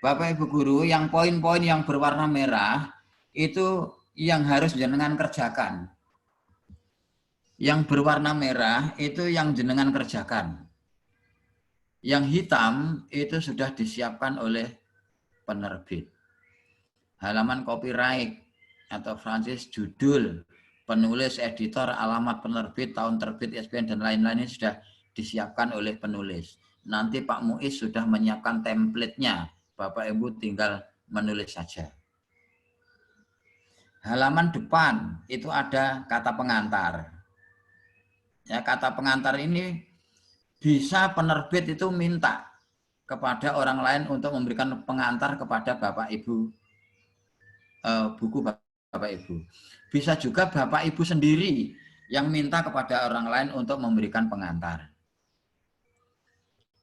Bapak Ibu guru, yang poin-poin yang berwarna merah itu yang harus jenengan kerjakan. Yang berwarna merah itu yang jenengan kerjakan. Yang hitam itu sudah disiapkan oleh penerbit. Halaman copyright atau Francis, judul, penulis, editor, alamat penerbit, tahun terbit, ISBN, dan lain-lainnya sudah disiapkan oleh penulis. Nanti Pak Muiz sudah menyiapkan template-nya. Bapak Ibu tinggal menulis saja. Halaman depan itu ada kata pengantar. Ya, kata pengantar ini bisa penerbit itu minta kepada orang lain untuk memberikan pengantar kepada Bapak Ibu buku Bapak Ibu. Bisa juga Bapak Ibu sendiri yang minta kepada orang lain untuk memberikan pengantar.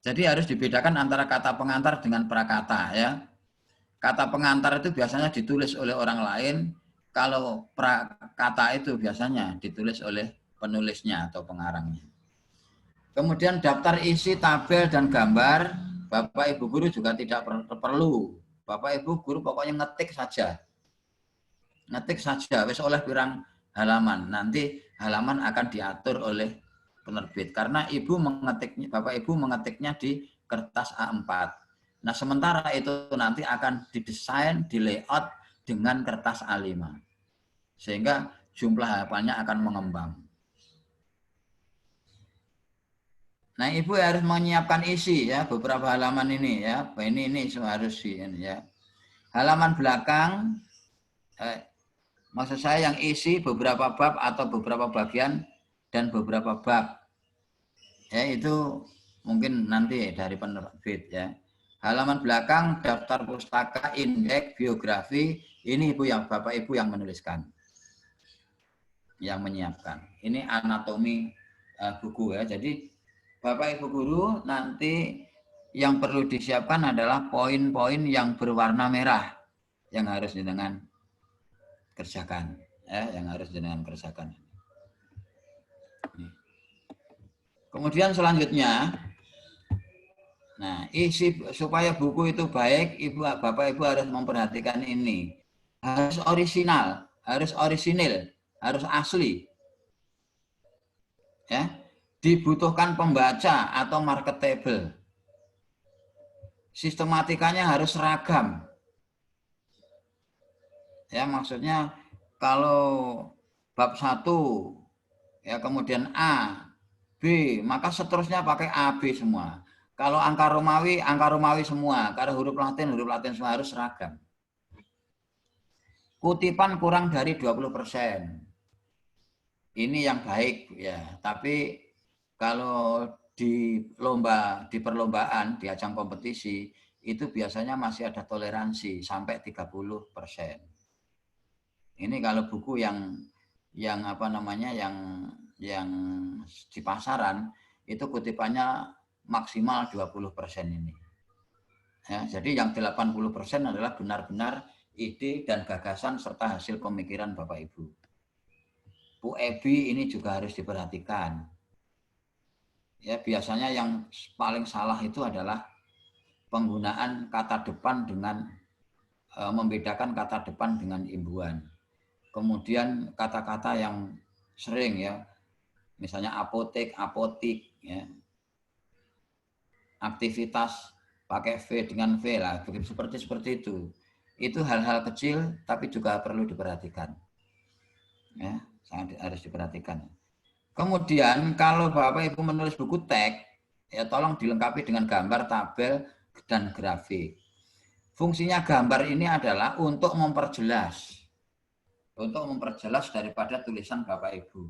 Jadi harus dibedakan antara kata pengantar dengan prakata ya. Kata pengantar itu biasanya ditulis oleh orang lain, kalau prakata itu biasanya ditulis oleh penulisnya atau pengarangnya. Kemudian daftar isi, tabel, dan gambar, Bapak Ibu guru juga tidak perlu. Bapak Ibu guru pokoknya ngetik saja. Ngetik saja, wis oleh pirang halaman. Nanti halaman akan diatur oleh penerbit. Karena Bapak Ibu mengetiknya di kertas A4. Nah, sementara itu nanti akan didesain, di layout dengan kertas A5. Sehingga jumlah halamannya akan mengembang. Nah, Ibu harus menyiapkan isi ya, beberapa halaman ini ya. Ini semua harus ya. Halaman belakang maksud saya yang isi beberapa bab atau beberapa bagian dan beberapa bab. Ya, itu mungkin nanti dari penerbit ya. Halaman belakang daftar pustaka, indeks, biografi, ini Bapak Ibu yang menuliskan. Yang menyiapkan. Ini anatomi buku ya. Jadi Bapak Ibu guru nanti yang perlu disiapkan adalah poin-poin yang berwarna merah yang harus jenengan kerjakan ya, yang harus jenengan kerjakan. Kemudian selanjutnya, nah isi supaya buku itu baik, Bapak Ibu harus memperhatikan ini. Harus orisinal, harus orisinil, harus asli. Ya, dibutuhkan pembaca atau marketable. Sistematikanya harus seragam. Ya, maksudnya kalau bab 1 ya kemudian A, B, maka seterusnya pakai A, B semua. Kalau angka Romawi semua. Kalau huruf Latin semua, harus seragam. Kutipan kurang dari 20%. Ini yang baik ya. Tapi kalau di perlombaan, di ajang kompetisi, itu biasanya masih ada toleransi sampai 30%. Ini kalau buku yang apa namanya yang di pasaran itu kutipannya maksimal 20% ini. Ya, jadi yang 80% adalah benar-benar ide dan gagasan serta hasil pemikiran Bapak Ibu. Bu Ebi ini juga harus diperhatikan. Ya, biasanya yang paling salah itu adalah penggunaan kata depan dengan membedakan kata depan dengan imbuhan. Kemudian kata-kata yang sering ya, misalnya apotek, apotik, ya. Aktivitas pakai V dengan V lah, seperti itu. Itu hal-hal kecil tapi juga perlu diperhatikan. Ya, sangat harus diperhatikan. Kemudian kalau Bapak Ibu menulis buku teks, ya tolong dilengkapi dengan gambar, tabel, dan grafik. Fungsinya gambar ini adalah untuk memperjelas daripada tulisan Bapak Ibu.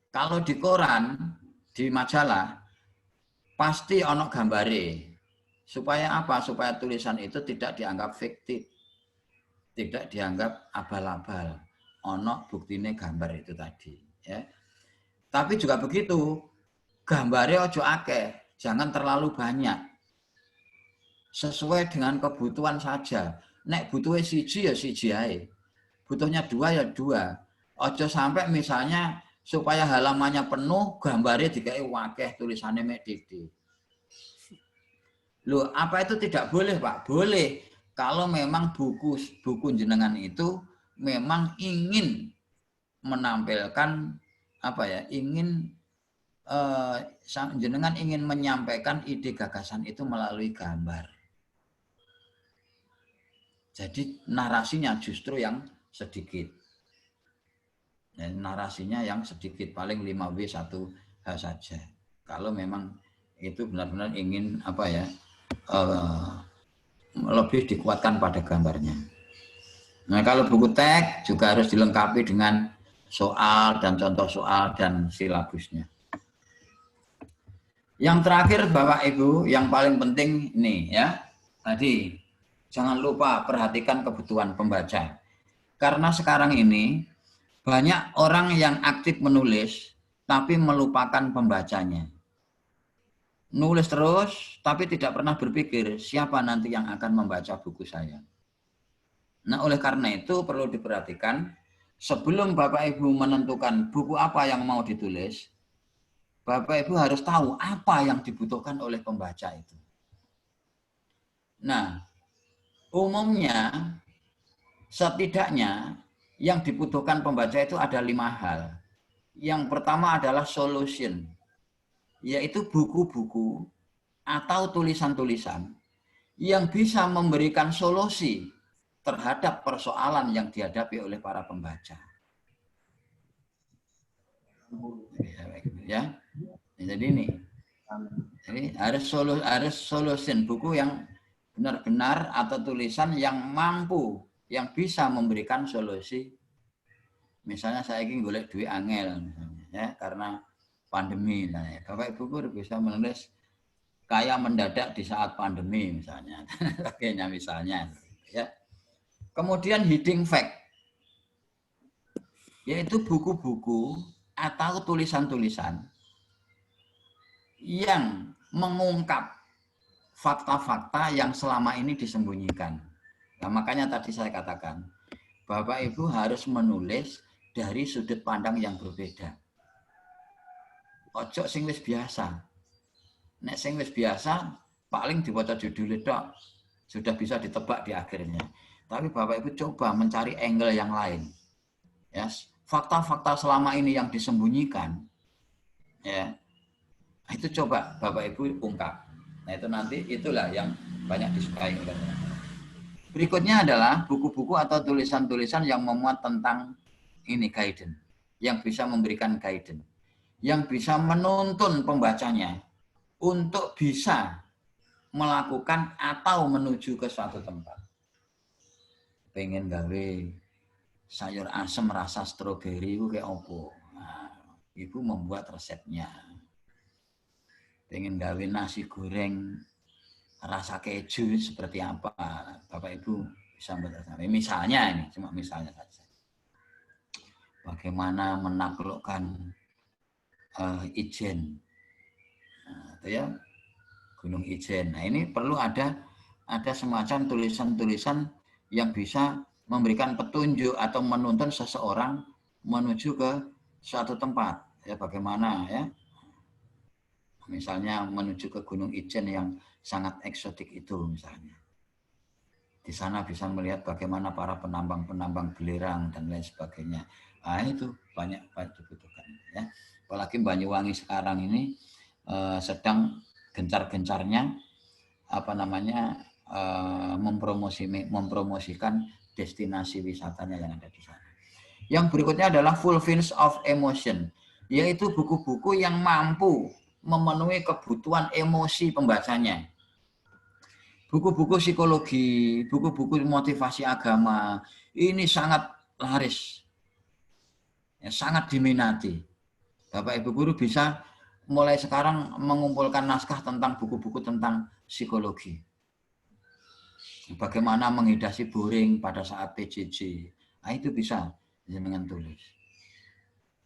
Kalau di koran, di majalah, pasti ono gambare. Supaya apa? Supaya tulisan itu tidak dianggap fiktif, tidak dianggap abal-abal. Ono buktine gambar itu tadi. Ya. Tapi juga begitu, gambarnya ojo akeh, jangan terlalu banyak. Sesuai dengan kebutuhan saja. Nek butuhnya siji ya siji ae. Butuhnya 2 ya 2. Ojo sampai misalnya supaya halamannya penuh, gambarnya dikai wakeh, tulisannya mek titik. Loh, apa itu tidak boleh, Pak? Boleh. Kalau memang buku jenengan itu memang ingin menampilkan apa ya? Jenengan ingin menyampaikan ide gagasan itu melalui gambar. Jadi narasinya justru yang sedikit. Dan narasinya yang sedikit, paling 5W 1H saja. Kalau memang itu benar-benar ingin apa ya? Lebih dikuatkan pada gambarnya. Nah, kalau buku teks juga harus dilengkapi dengan soal dan contoh soal dan silabusnya. Yang terakhir Bapak Ibu, yang paling penting nih ya. Tadi jangan lupa perhatikan kebutuhan pembaca. Karena sekarang ini banyak orang yang aktif menulis tapi melupakan pembacanya. Nulis terus tapi tidak pernah berpikir siapa nanti yang akan membaca buku saya. Nah, oleh karena itu perlu diperhatikan sebelum Bapak Ibu menentukan buku apa yang mau ditulis, Bapak Ibu harus tahu apa yang dibutuhkan oleh pembaca itu. Nah, umumnya setidaknya yang dibutuhkan pembaca itu ada 5 hal. Yang pertama adalah solution, yaitu buku-buku atau tulisan-tulisan yang bisa memberikan solusi terhadap persoalan yang dihadapi oleh para pembaca. Ya, jadi ini. Jadi harus solution, buku yang benar-benar atau tulisan yang mampu, yang bisa memberikan solusi. Misalnya saya ingin golek duit angel, misalnya, ya, karena pandemi. Nah, Bapak Ibu bisa menulis kaya mendadak di saat pandemi, misalnya. Kayaknya misalnya. Ya. Kemudian hidden fact, yaitu buku-buku atau tulisan-tulisan yang mengungkap fakta-fakta yang selama ini disembunyikan. Nah, makanya tadi saya katakan, Bapak Ibu harus menulis dari sudut pandang yang berbeda. Ojo sing wis biasa. Nek sing wis biasa paling dibaca judul tok sudah bisa ditebak di akhirnya. Tapi Bapak Ibu coba mencari angle yang lain. Ya, fakta-fakta selama ini yang disembunyikan, ya, itu coba Bapak Ibu ungkap. Nah, itu nanti itulah yang banyak disukai oleh. Berikutnya adalah buku-buku atau tulisan-tulisan yang memuat tentang ini guidance, yang bisa memberikan guidance, yang bisa menuntun pembacanya untuk bisa melakukan atau menuju ke suatu tempat. Pengen gawe sayur asem rasa stroberi itu kayak opo. Nah, Ibu membuat resepnya. Pengen gawe nasi goreng rasa keju seperti apa, Bapak Ibu bisa membuat. Misalnya ini, cuma misalnya saja. Bagaimana menaklukkan Ijen, nah, itu ya, Gunung Ijen. Nah, ini perlu ada semacam tulisan-tulisan yang bisa memberikan petunjuk atau menuntun seseorang menuju ke suatu tempat. Ya, bagaimana ya? Misalnya menuju ke Gunung Ijen yang sangat eksotik itu misalnya. Di sana bisa melihat bagaimana para penambang-penambang belerang dan lain sebagainya. Nah, itu banyak dibutuhkan. Ya. Apalagi Banyuwangi sekarang ini sedang gencar-gencarnya mempromosikan destinasi wisatanya yang ada di sana. Yang berikutnya adalah fulfillment of emotion, yaitu buku-buku yang mampu memenuhi kebutuhan emosi pembacanya. Buku-buku psikologi, buku-buku motivasi agama, ini sangat laris, ya, sangat diminati. Bapak Ibu guru bisa mulai sekarang mengumpulkan naskah tentang buku-buku tentang psikologi. Bagaimana menghindari boring pada saat PJJ, nah, itu bisa dengan tulis.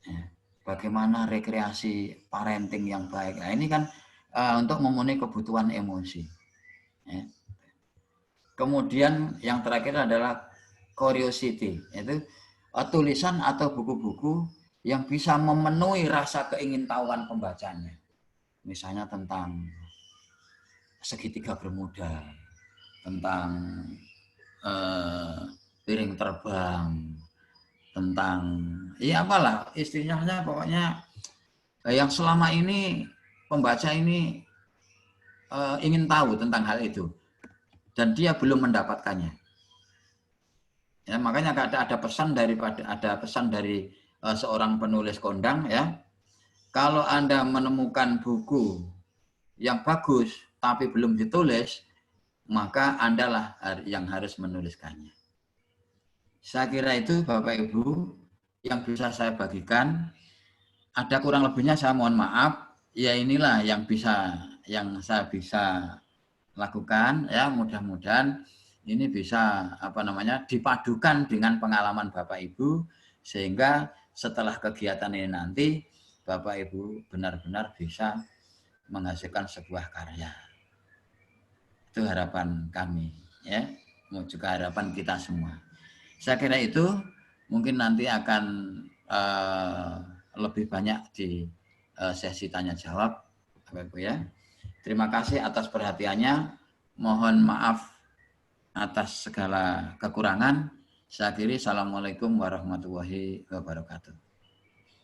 Ya. Bagaimana rekreasi parenting yang baik. Nah, ini kan untuk memenuhi kebutuhan emosi. Ya. Kemudian yang terakhir adalah curiosity, yaitu tulisan atau buku-buku yang bisa memenuhi rasa keingintahuan pembacanya. Misalnya tentang segitiga bermuda, tentang piring terbang, tentang ya apalah istilahnya, pokoknya yang selama ini pembaca ini ingin tahu tentang hal itu dan dia belum mendapatkannya. Ya, makanya ada pesan dari seorang penulis kondang, ya. Kalau Anda menemukan buku yang bagus tapi belum ditulis, maka Andalah yang harus menuliskannya. Saya kira itu Bapak Ibu yang bisa saya bagikan. Ada kurang lebihnya saya mohon maaf. Ya inilah yang saya bisa lakukan, ya. Mudah-mudahan ini bisa dipadukan dengan pengalaman Bapak Ibu sehingga setelah kegiatan ini nanti Bapak Ibu benar-benar bisa menghasilkan sebuah karya. Itu harapan kami, ya. Juga harapan kita semua. Saya kira itu mungkin nanti akan lebih banyak di sesi tanya jawab, Bapak Ibu, ya. Terima kasih atas perhatiannya. Mohon maaf atas segala kekurangan. Saya akhiri. Assalamualaikum warahmatullahi wabarakatuh.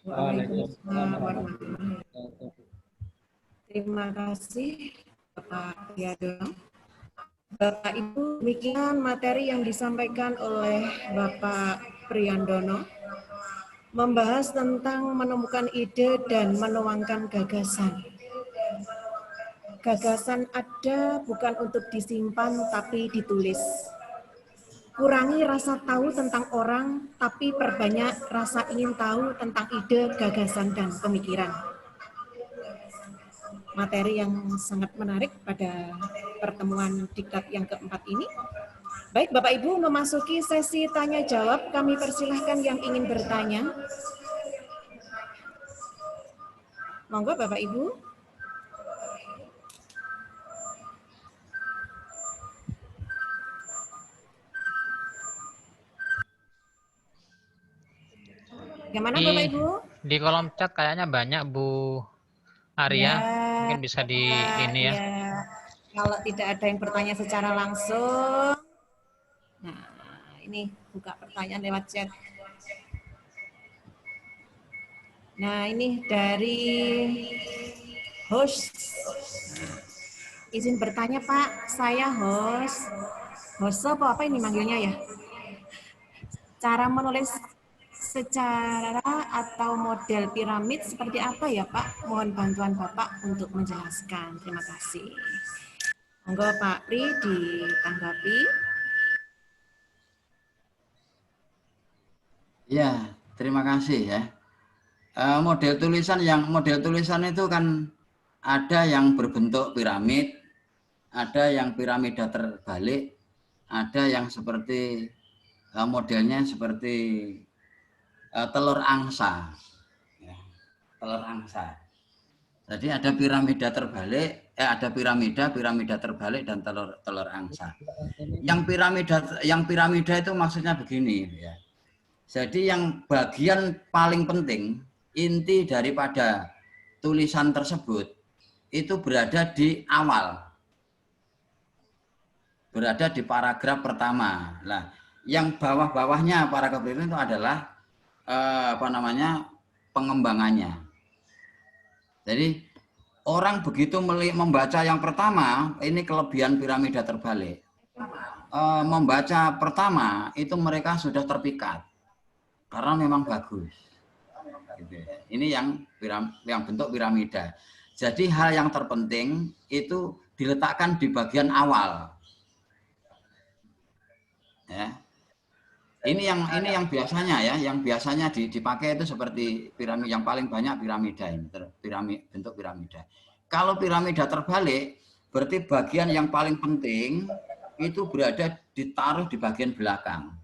Waalaikumsalam warahmatullahi wabarakatuh. Terima kasih Bapak Priyadono. Bapak Ibu, demikian materi yang disampaikan oleh Bapak Priyandono membahas tentang menemukan ide dan menuangkan gagasan. Gagasan ada bukan untuk disimpan tapi ditulis. Kurangi rasa tahu tentang orang, tapi perbanyak rasa ingin tahu tentang ide, gagasan, dan pemikiran. Materi yang sangat menarik pada pertemuan diklat yang keempat ini. Baik, Bapak Ibu, memasuki sesi tanya jawab. Kami persilahkan yang ingin bertanya. Monggo Bapak Ibu. Bagaimana Bapak Ibu? Di kolom chat kayaknya banyak Bu Arya, Ya, mungkin bisa di ini ya. Kalau tidak ada yang bertanya secara langsung, nah ini buka pertanyaan lewat chat. Nah ini dari host, izin bertanya Pak, saya host apa ini manggilnya ya? Cara menulis secara atau model piramid seperti apa ya Pak? Mohon bantuan Bapak untuk menjelaskan. Terima kasih. Monggo Pak Pri ditanggapi. Ya, terima kasih ya. Model tulisan itu kan ada yang berbentuk piramid, ada yang piramida terbalik, ada yang seperti modelnya seperti telur angsa, ya, telur angsa. Jadi ada piramida terbalik, ada piramida terbalik dan telur angsa. Yang piramida itu maksudnya begini, ya. Jadi yang bagian paling penting, inti daripada tulisan tersebut itu berada di awal, berada di paragraf pertama. Nah, yang bawah-bawahnya paragraf itu adalah pengembangannya. Jadi orang begitu membaca yang pertama, ini kelebihan piramida terbalik. Membaca pertama itu mereka sudah terpikat karena memang bagus. Gitu ya. Ini yang bentuk piramida. Jadi hal yang terpenting itu diletakkan di bagian awal. Ya. Ini yang biasanya ya, yang biasanya dipakai itu seperti piramida yang paling banyak piramida ini, bentuk piramida. Kalau piramida terbalik, berarti bagian yang paling penting itu ditaruh di bagian belakang.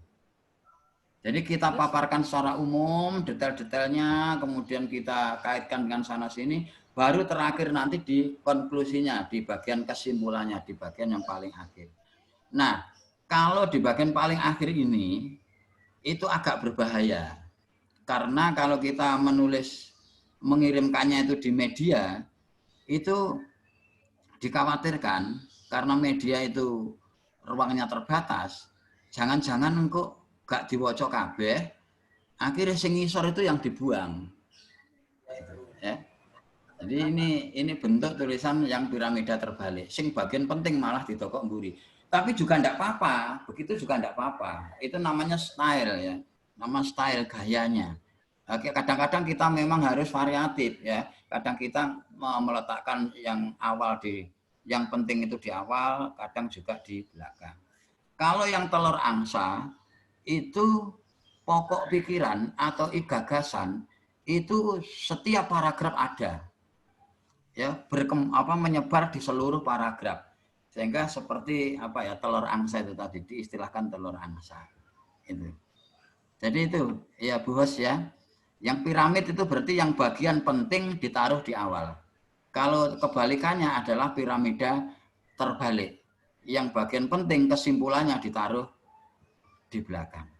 Jadi kita paparkan secara umum, detail-detailnya, kemudian kita kaitkan dengan sana sini, baru terakhir nanti di konklusinya, di bagian kesimpulannya, di bagian yang paling akhir. Nah, kalau di bagian paling akhir ini, itu agak berbahaya. Karena kalau kita mengirimkannya itu di media, itu dikhawatirkan, karena media itu ruangnya terbatas, jangan-jangan engkau gak diwocok kabeh, akhirnya sing ngisor itu yang dibuang. Ya. Jadi ini bentuk tulisan yang piramida terbalik. Sing bagian penting malah ditokok mburi. Tapi juga enggak apa-apa, begitu juga enggak apa-apa. Itu namanya style ya. Nama style gayanya. Kadang-kadang kita memang harus variatif ya. Kadang kita meletakkan yang yang penting itu di awal, kadang juga di belakang. Kalau yang telur angsa itu pokok pikiran atau gagasan itu setiap paragraf ada, ya menyebar di seluruh paragraf, sehingga seperti telur angsa itu tadi diistilahkan telur angsa itu. Jadi itu ya Bu Hos ya, yang piramid itu berarti yang bagian penting ditaruh di awal. Kalau kebalikannya adalah piramida terbalik, yang bagian penting kesimpulannya ditaruh di belakang.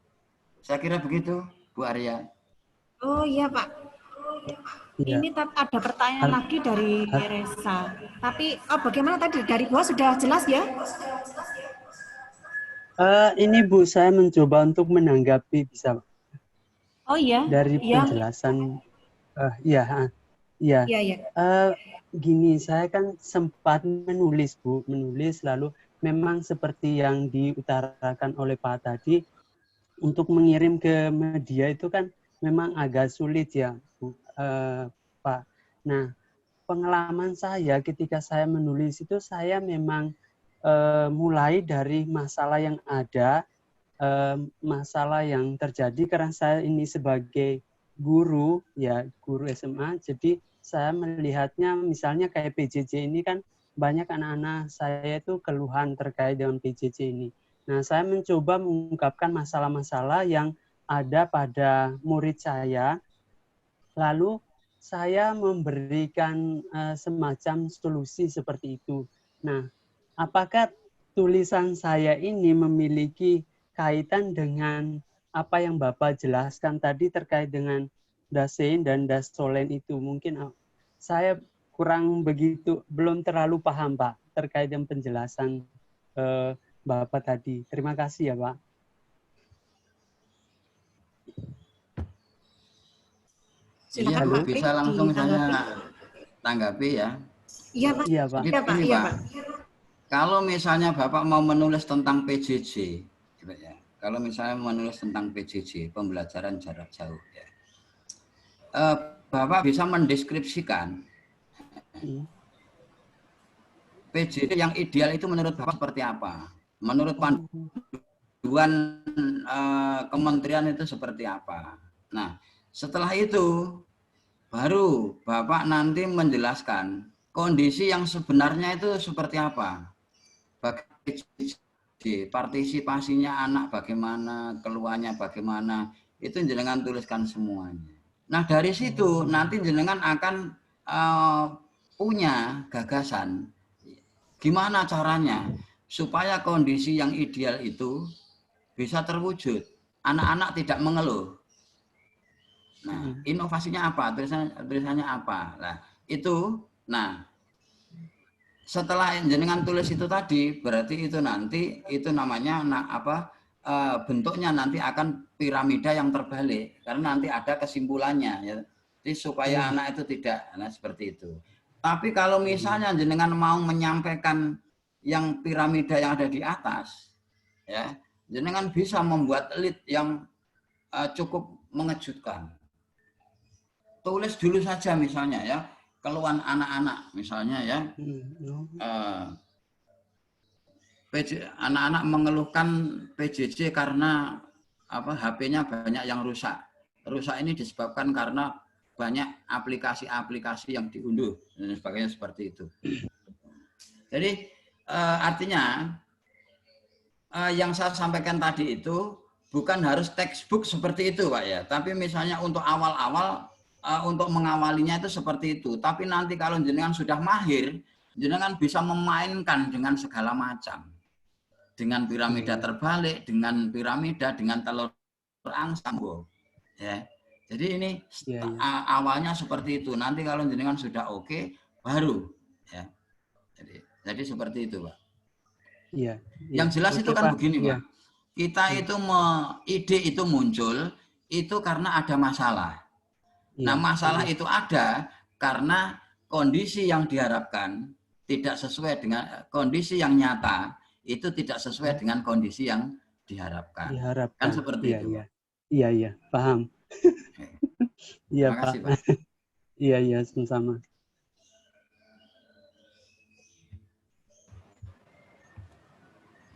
Saya kira begitu, Bu Arya. Oh iya Pak. Ya. Ini ada pertanyaan lagi dari Resa. Tapi bagaimana tadi dari Bu sudah jelas ya? Ini Bu, saya mencoba untuk menanggapi, bisa? Oh iya. Dari penjelasan. Iya. Gini, saya kan sempat menulis Bu, lalu memang seperti yang diutarakan oleh Pak tadi, untuk mengirim ke media itu kan memang agak sulit ya, Pak. Nah, pengalaman saya ketika saya menulis itu, saya memang mulai dari masalah yang ada, masalah yang terjadi karena saya ini sebagai guru SMA, jadi saya melihatnya misalnya kayak PJJ ini kan banyak anak-anak saya itu keluhan terkait dengan PJJ ini. Nah, saya mencoba mengungkapkan masalah-masalah yang ada pada murid saya, lalu saya memberikan semacam solusi seperti itu. Nah, apakah tulisan saya ini memiliki kaitan dengan apa yang Bapak jelaskan tadi terkait dengan Dasein dan Dasolen itu? Mungkin saya belum terlalu paham Pak terkait dengan penjelasan Bapak tadi. Terima kasih ya Pak. Silakan Pak. Bisa langsung saya tanggapi ya. Iya Pak. Iya Pak. Jadi ini Pak, kalau misalnya Bapak mau menulis tentang PJJ, ya, kalau misalnya menulis tentang PJJ, pembelajaran jarak jauh, ya, Bapak bisa mendeskripsikan PJJ yang ideal itu menurut Bapak seperti apa? Menurut panduan kementerian itu seperti apa? Nah, setelah itu baru Bapak nanti menjelaskan kondisi yang sebenarnya itu seperti apa. Partisipasinya anak bagaimana, keluarnya bagaimana, itu jenengan tuliskan semuanya. Nah, dari situ nanti jenengan akan punya gagasan gimana caranya supaya kondisi yang ideal itu bisa terwujud. Anak-anak tidak mengeluh. Nah, inovasinya apa? Tulisannya apa? Nah, itu. Nah, setelah jenengan tulis itu tadi, berarti itu nanti itu namanya bentuknya nanti akan piramida yang terbalik karena nanti ada kesimpulannya ya. Jadi supaya anak itu tidak seperti itu. Tapi kalau misalnya jenengan mau menyampaikan yang piramida yang ada di atas, ya, jenengan bisa membuat lead yang cukup mengejutkan. tulis dulu saja misalnya ya, keluhan anak-anak misalnya ya. Anak-anak mengeluhkan PJJ karena HP-nya banyak yang rusak. Rusak ini disebabkan karena banyak aplikasi-aplikasi yang diunduh dan sebagainya seperti itu. Jadi artinya yang saya sampaikan tadi itu bukan harus textbook seperti itu, Pak ya. Tapi misalnya untuk awal-awal untuk mengawalinya itu seperti itu. Tapi nanti kalau jenengan sudah mahir, jenengan bisa memainkan dengan segala macam. Dengan piramida terbalik, dengan piramida, dengan telur angsa, ya. Jadi ini awalnya seperti itu. Nanti kalau jenengan sudah oke, baru, ya. Jadi seperti itu, Pak. Iya. Yang jelas itu kan begini, Pak. Kita itu ide itu muncul itu karena ada masalah. Nah, masalah itu ada karena kondisi yang diharapkan tidak sesuai dengan kondisi yang nyata. Itu tidak sesuai dengan kondisi yang diharapkan. Kan seperti itu. Iya, paham. Iya, Pak. Pak. Iya, sama-sama.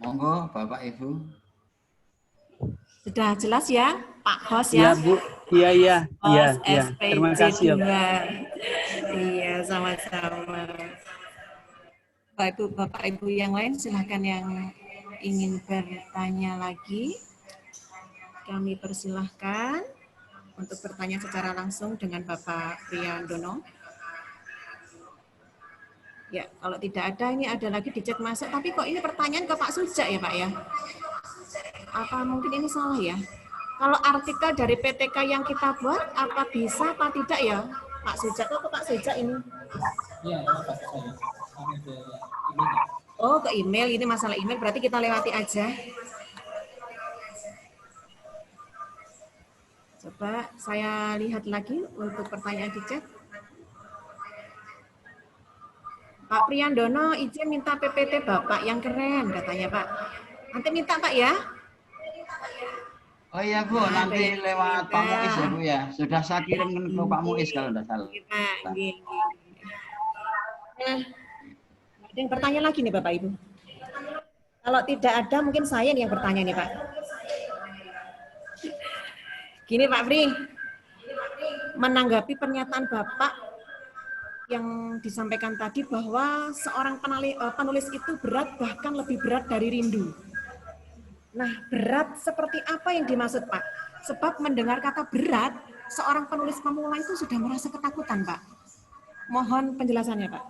Monggo, Bapak Ibu. Sudah jelas ya, Pak Hos Iya, ya? Bu. Iya. Terima kasih ya, Pak. Iya, sama-sama. Bapak Ibu yang lain silahkan yang ingin bertanya lagi. Kami persilahkan untuk bertanya secara langsung dengan Bapak Priyandono. Ya, kalau tidak ada, ini ada lagi di chat masuk. Tapi kok ini pertanyaan ke Pak Suja ya, Pak ya? Apa mungkin ini salah ya? Kalau artikel dari PTK yang kita buat, apa bisa, apa tidak ya? Pak Suja, kok ke Pak Suja ini? Iya, Oh, ke email. Ini masalah email, berarti kita lewati aja. Coba saya lihat lagi untuk pertanyaan di chat. Pak Priyandono izin minta PPT Bapak yang keren, katanya Pak. Nanti minta Pak ya. Oh iya Bu, nanti lewat Pak Muiz ya Bu ya. Sudah saya kirim ke Pak Muiz kalau tidak salah. Nah, ada yang bertanya lagi nih Bapak Ibu. Kalau tidak ada mungkin saya yang bertanya nih Pak. Gini Pak Pri, menanggapi pernyataan Bapak yang disampaikan tadi bahwa seorang penulis itu berat, bahkan lebih berat dari rindu. Nah, berat seperti apa yang dimaksud Pak? Sebab mendengar kata berat, seorang penulis pemula itu sudah merasa ketakutan Pak. Mohon penjelasannya Pak.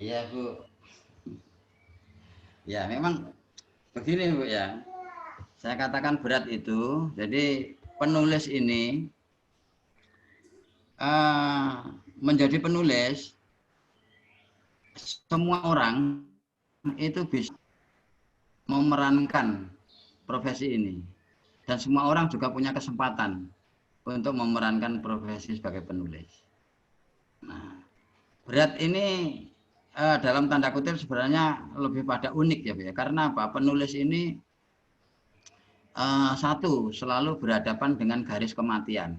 Iya Bu. Ya memang begini Bu ya. Saya katakan berat itu, jadi penulis ini menjadi penulis, semua orang itu bisa memerankan profesi ini. Dan semua orang juga punya kesempatan untuk memerankan profesi sebagai penulis. Nah, berat ini dalam tanda kutip sebenarnya lebih pada unik ya Bu ya. Karena apa? Penulis ini satu, selalu berhadapan dengan garis kematian,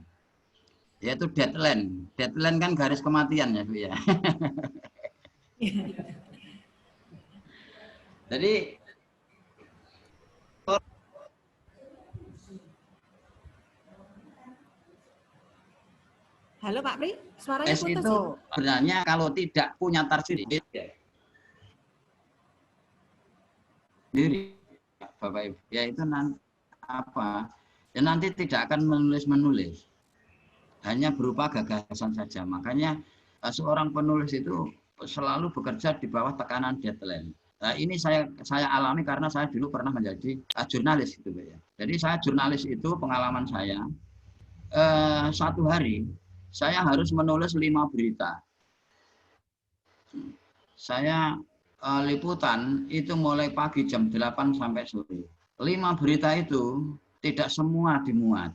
yaitu deadline. Deadline kan garis kematian ya Bu ya. Jadi halo Pak Pri, suaranya putus itu sebenarnya kalau tidak punya target sendiri Bapak Ibu, yaitu nanti apa? Ya nanti tidak akan menulis, hanya berupa gagasan saja. Makanya seorang penulis itu selalu bekerja di bawah tekanan deadline. Nah, ini saya alami karena saya dulu pernah menjadi jurnalis gitu ya. Jadi saya jurnalis itu pengalaman saya satu hari saya harus menulis 5 berita. Saya liputan itu mulai pagi jam 8 sampai sore. 5 berita itu tidak semua dimuat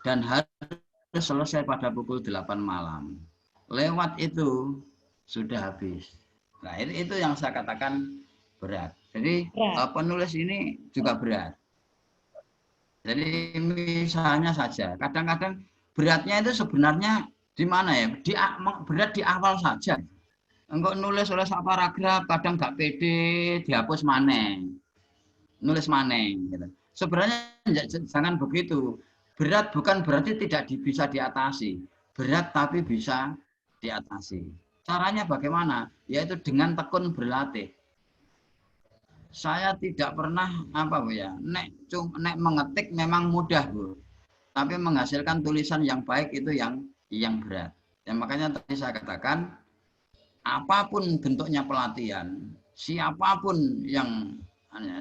dan harus selesai pada pukul 8 malam. Lewat itu sudah habis. Nah, itu yang saya katakan berat. Jadi penulis ini juga berat. Jadi misalnya saja, kadang-kadang beratnya itu sebenarnya di mana ya? Berat di awal saja. Engkau nulis oleh satu paragraf, kadang nggak pede, dihapus maneh. Nulis maneh. Gitu. Sebenarnya jangan begitu. Berat bukan berarti tidak bisa diatasi. Berat tapi bisa diatasi. Caranya bagaimana? Yaitu dengan tekun berlatih. Saya tidak pernah Bu ya, nek mengetik memang mudah Bu, tapi menghasilkan tulisan yang baik itu yang berat. Ya makanya tadi saya katakan apapun bentuknya pelatihan, siapapun yang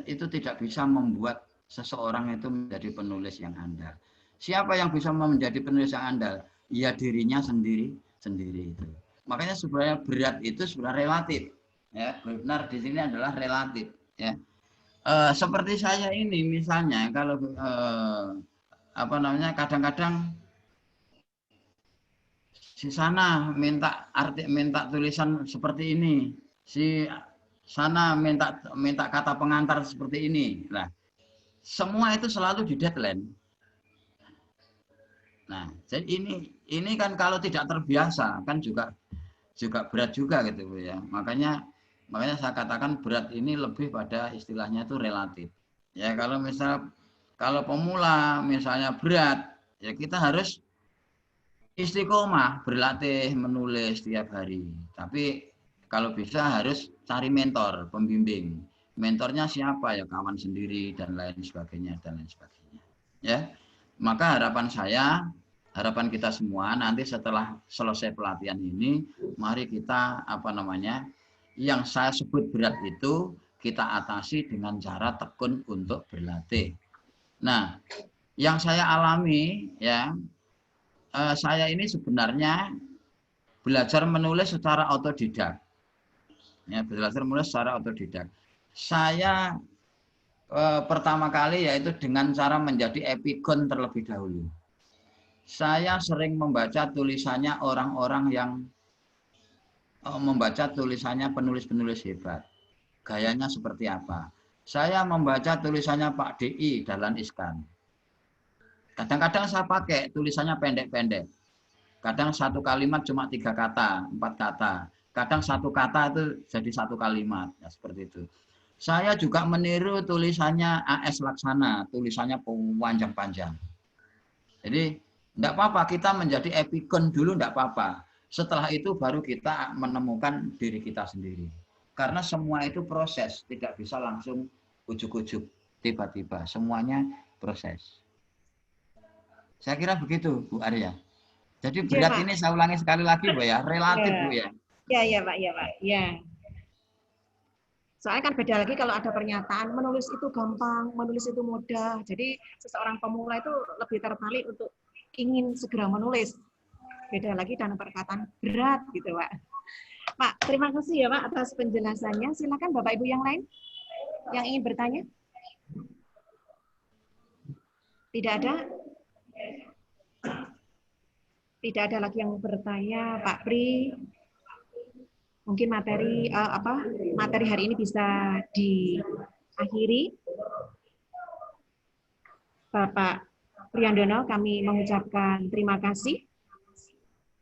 itu tidak bisa membuat seseorang itu menjadi penulis yang andal. Siapa yang bisa menjadi penulis yang andal? Ya dirinya sendiri itu. Makanya sebenarnya berat itu sebenarnya relatif. Ya, benar di sini adalah relatif. Ya, seperti saya ini misalnya kalau kadang-kadang si sana minta tulisan seperti ini, si sana minta kata pengantar seperti ini. Nah, semua itu selalu di deadline. Nah, jadi ini kan kalau tidak terbiasa kan juga berat juga gitu ya. Makanya saya katakan berat ini lebih pada istilahnya itu relatif. Ya kalau pemula misalnya berat, ya kita harus istiqomah berlatih menulis tiap hari. Tapi kalau bisa harus cari mentor, pembimbing. Mentornya siapa ya? Kawan sendiri dan lain sebagainya. Ya. Maka harapan kita semua nanti setelah selesai pelatihan ini, mari kita yang saya sebut berat itu kita atasi dengan cara tekun untuk berlatih. Nah, yang saya alami ya, saya ini sebenarnya belajar menulis secara otodidak. Ya, belajar menulis secara otodidak. Saya pertama kali yaitu dengan cara menjadi epigon terlebih dahulu. Saya sering membaca tulisannya orang-orang yang membaca tulisannya penulis-penulis hebat. Gayanya seperti apa? Saya membaca tulisannya Pak DI Dahlan Iskan. Kadang-kadang saya pakai tulisannya pendek-pendek. Kadang satu kalimat cuma 3 kata, 4 kata. Kadang satu kata itu jadi 1 kalimat. Ya, seperti itu. Saya juga meniru tulisannya AS Laksana. Tulisannya panjang-panjang. Jadi, tidak apa-apa. Kita menjadi epigon dulu, tidak apa-apa. Setelah itu baru kita menemukan diri kita sendiri. Karena semua itu proses, tidak bisa langsung ujuk-ujuk, tiba-tiba. Semuanya proses. Saya kira begitu, Bu Arya. Jadi berat ini saya ulangi sekali lagi, Bu ya, relatif Bu ya. Ya Pak, ya. Soalnya kan beda lagi kalau ada pernyataan menulis itu gampang, menulis itu mudah. Jadi seseorang pemula itu lebih tertarik untuk ingin segera menulis. Beda lagi dengan perkataan berat gitu, Pak. Pak, terima kasih ya Pak atas penjelasannya. Silakan Bapak Ibu yang lain yang ingin bertanya. Tidak ada? Tidak ada lagi yang bertanya, Pak Pri. Mungkin materi hari ini bisa diakhiri. Bapak Priyandono, kami mengucapkan terima kasih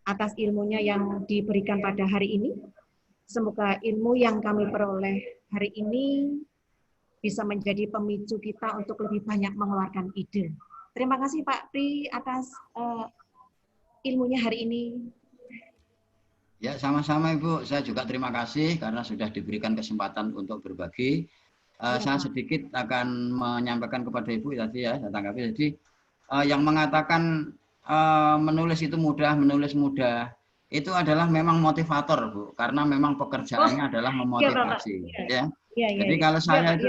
atas ilmunya yang diberikan pada hari ini. Semoga ilmu yang kami peroleh hari ini bisa menjadi pemicu kita untuk lebih banyak mengeluarkan ide. Terima kasih Pak Pri atas ilmunya hari ini. Ya, sama-sama Ibu. Saya juga terima kasih karena sudah diberikan kesempatan untuk berbagi. Saya sedikit akan menyampaikan kepada Ibu tadi ya, saya tanggapi. Jadi yang mengatakan menulis itu mudah, itu adalah memang motivator, Bu, karena memang pekerjaannya adalah memotivasi. Ya. Jadi kalau saya itu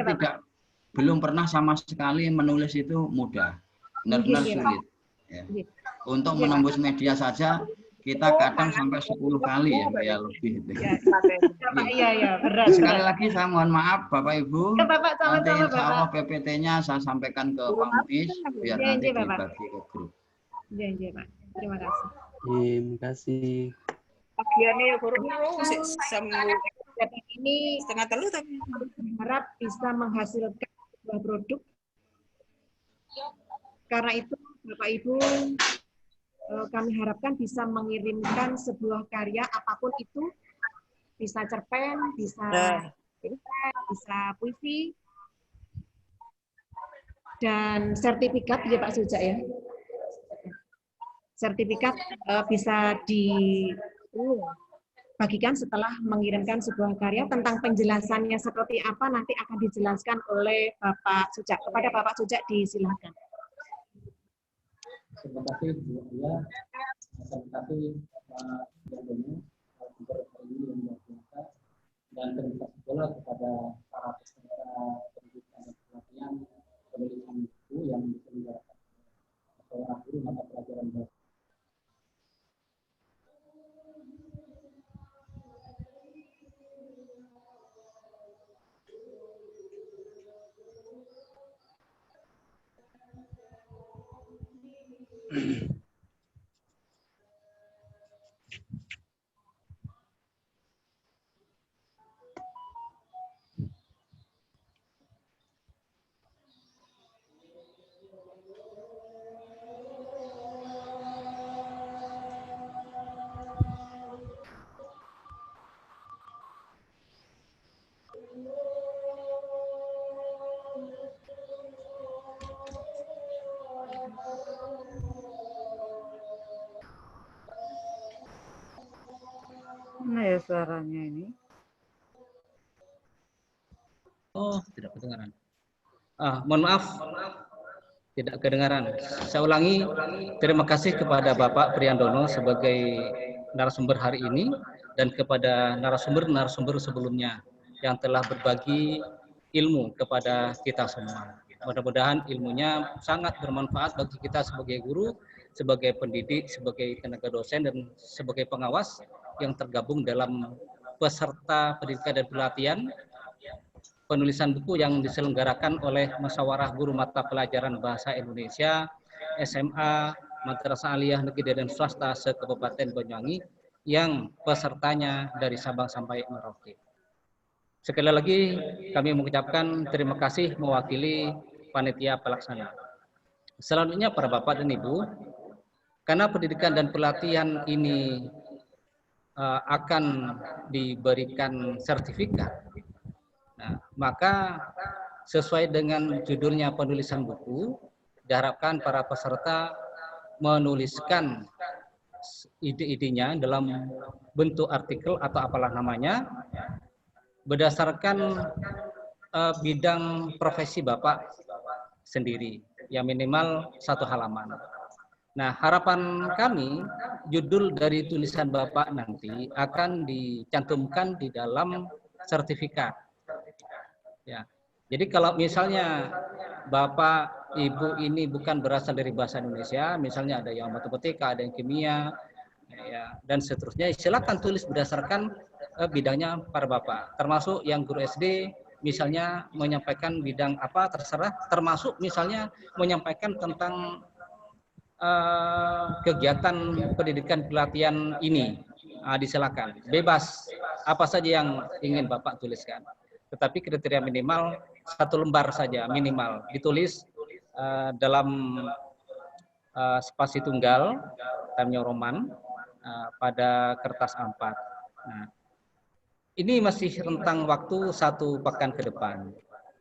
belum pernah sama sekali menulis itu mudah, benar-benar sulit. Ya. Untuk menembus media saja kita kadang sampai 10 kali ya lebih. Iya, berat. Sekali lagi saya mohon maaf Bapak Ibu. Ya, Bapak, nanti sama-sama, insya Allah PPT-nya saya sampaikan ke Pak Muiz biar nanti dibagi ke grup. Iya, Pak. Terima kasih. Terima kasih. Bagiannya ya guru Ini setengah telu tapi harap bisa menghasilkan sebuah produk Karena itu Bapak Ibu, kami harapkan bisa mengirimkan sebuah karya apapun itu, bisa cerpen, bisa puisi, dan sertifikat ya Pak Suja ya. Sertifikat bisa dibagikan setelah mengirimkan sebuah karya. Tentang penjelasannya seperti apa nanti akan dijelaskan oleh Bapak Suja. Kepada Bapak Suja disilakan. Terima kasih Bu Alia. Terima kasih Pak Yandono untuk hari ini yang luar biasa, dan terima kasih pula kepada para peserta pendidikan dan pelatihan penulisan buku yang diselenggarakan seorang guru mata pelajaran bahasa. Mana ya suaranya ini? Oh, tidak kedengaran. Mohon maaf, tidak kedengaran. Saya ulangi, terima kasih kepada Bapak Priyandono sebagai narasumber hari ini dan kepada narasumber sebelumnya yang telah berbagi ilmu kepada kita semua. Mudah-mudahan ilmunya sangat bermanfaat bagi kita sebagai guru, sebagai pendidik, sebagai tenaga dosen, dan sebagai pengawas yang tergabung dalam peserta pendidikan dan pelatihan penulisan buku yang diselenggarakan oleh Musyawarah Guru Mata Pelajaran Bahasa Indonesia SMA Madrasah Aliyah Negeri dan Swasta se-Kabupaten Banyuwangi yang pesertanya dari Sabang sampai Merauke. Sekali lagi kami mengucapkan terima kasih mewakili panitia pelaksana. Selanjutnya para Bapak dan Ibu, karena pendidikan dan pelatihan ini akan diberikan sertifikat, nah, maka sesuai dengan judulnya penulisan buku, diharapkan para peserta menuliskan ide-idenya dalam bentuk artikel atau apalah namanya, berdasarkan bidang profesi Bapak sendiri, yang minimal 1 halaman. Nah, harapan kami, judul dari tulisan Bapak nanti akan dicantumkan di dalam sertifikat. Ya. Jadi kalau misalnya Bapak, Ibu ini bukan berasal dari bahasa Indonesia, misalnya ada yang matematika, ada yang kimia, ya, dan seterusnya, silakan tulis berdasarkan bidangnya para Bapak. Termasuk yang guru SD, misalnya menyampaikan bidang apa, terserah, termasuk misalnya menyampaikan tentang kegiatan pendidikan pelatihan ini, disilakan, bebas apa saja yang ingin Bapak tuliskan. Tetapi kriteria minimal 1 lembar saja minimal ditulis dalam spasi tunggal Times New Roman pada kertas A4. Nah, ini masih rentang waktu 1 pekan ke depan.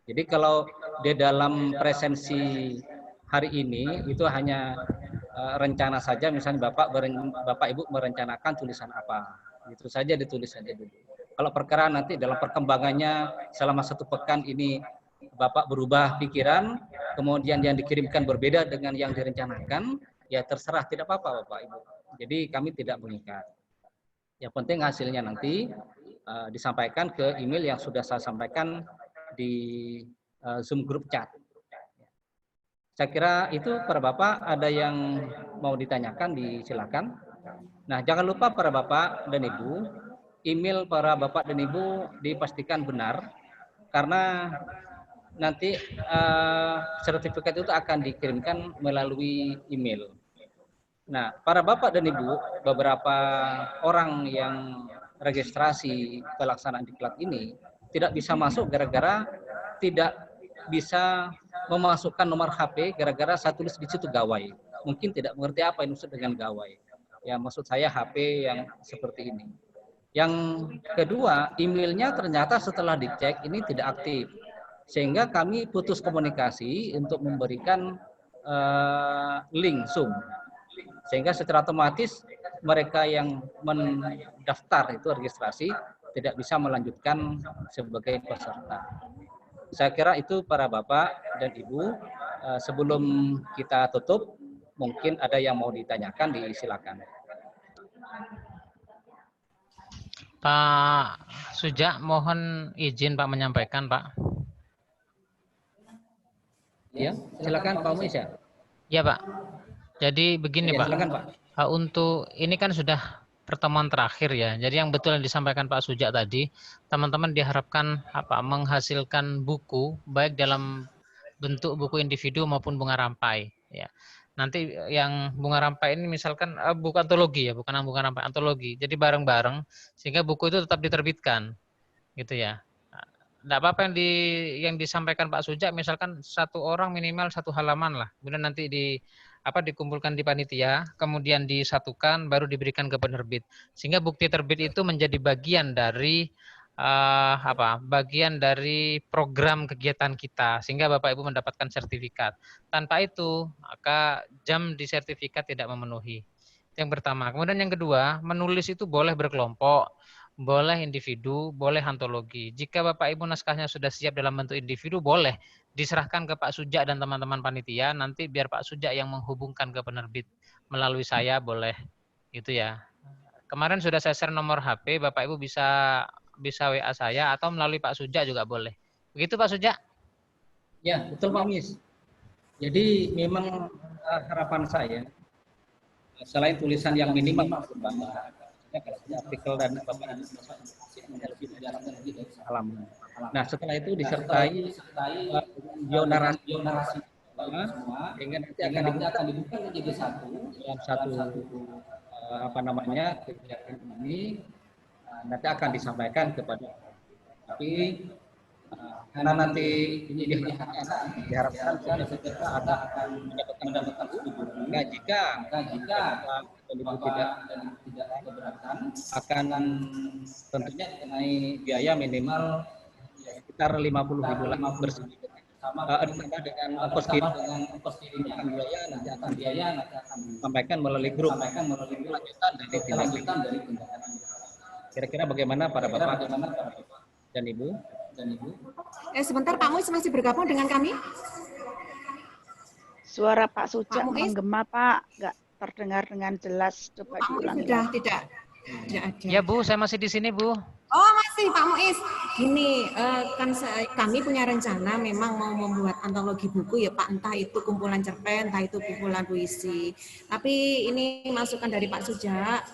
Jadi kalau di dalam presensi hari ini itu hanya rencana saja, misalnya Bapak Ibu merencanakan tulisan apa, itu saja ditulis saja dulu. Kalau perkara nanti dalam perkembangannya selama 1 pekan ini Bapak berubah pikiran, kemudian yang dikirimkan berbeda dengan yang direncanakan, ya terserah, tidak apa-apa Bapak Ibu. Jadi kami tidak mengikat. Yang penting hasilnya nanti disampaikan ke email yang sudah saya sampaikan di Zoom group chat. Saya kira itu para Bapak, ada yang mau ditanyakan, disilakan. Nah, jangan lupa para Bapak dan Ibu, email para Bapak dan Ibu dipastikan benar, karena nanti sertifikat itu akan dikirimkan melalui email. Nah, para Bapak dan Ibu, beberapa orang yang registrasi pelaksanaan diklat ini tidak bisa masuk gara-gara tidak bisa memasukkan nomor HP gara-gara saya tulis di situ gawai. Mungkin tidak mengerti apa yang maksud dengan gawai. Ya maksud saya HP yang seperti ini. Yang kedua, emailnya ternyata setelah dicek ini tidak aktif. Sehingga kami putus komunikasi untuk memberikan link Zoom. Sehingga secara otomatis mereka yang mendaftar itu registrasi tidak bisa melanjutkan sebagai peserta. Saya kira itu para Bapak dan Ibu. Sebelum kita tutup, mungkin ada yang mau ditanyakan, disilakan. Pak Suja, mohon izin Pak menyampaikan, Pak. Ya, silakan Pak Muis ya. Ya, Pak. Jadi begini, Ya, Pak. silakan Pak. Untuk ini kan sudah pertemuan terakhir ya. Jadi yang betul yang disampaikan Pak Suja tadi, teman-teman diharapkan menghasilkan buku baik dalam bentuk buku individu maupun bunga rampai ya. Nanti yang bunga rampai ini misalkan buku antologi ya, bukan bunga rampai, antologi. Jadi bareng-bareng sehingga buku itu tetap diterbitkan. Gitu ya. Enggak apa-apa yang disampaikan Pak Suja, misalkan satu orang minimal 1 halaman lah. Kemudian nanti dikumpulkan di panitia, kemudian disatukan, baru diberikan ke penerbit. Sehingga bukti terbit itu menjadi bagian dari bagian dari program kegiatan kita, sehingga Bapak Ibu mendapatkan sertifikat. Tanpa itu, maka jam di sertifikat tidak memenuhi. Yang pertama. Kemudian yang kedua, menulis itu boleh berkelompok, boleh individu, boleh antologi. Jika Bapak Ibu naskahnya sudah siap dalam bentuk individu, boleh diserahkan ke Pak Suja dan teman-teman panitia, nanti biar Pak Suja yang menghubungkan ke penerbit. Melalui saya boleh, gitu ya. Kemarin sudah saya share nomor HP, Bapak Ibu bisa WA saya atau melalui Pak Suja juga boleh. Begitu Pak Suja? Ya, betul Pak Mis. Jadi memang harapan saya, selain tulisan yang minimal Pak, artikel dan lebih dari halaman. Nah, setelah itu disertai video narasi sehingga nanti akan dibuka menjadi dalam satu kegiatan ini nanti akan disampaikan kepada. Tapi karena nanti ini diharapkan kita akan mendapatkan nah jika tidak keberatan akan tentunya dikenai biaya minimal sekitar 50.000 lah bersama ditambah dengan ongkos kirim biaya nanti akan disampaikan melalui grup lanjutan dari tindakan. Kira-kira bagaimana para Bapak dan Ibu? Sebentar Pak Muis masih bergabung dengan kami? Suara Pak Suja Pak Muis? menggema Pak, nggak terdengar dengan jelas. Coba Pak Muis diulangi. sudah tidak ada. Ya Bu, saya masih di sini Bu. Oh masih Pak Muis. Gini, kami punya rencana memang mau membuat antologi buku ya Pak, entah itu kumpulan cerpen, entah itu kumpulan puisi. Tapi ini masukan dari Pak Suja,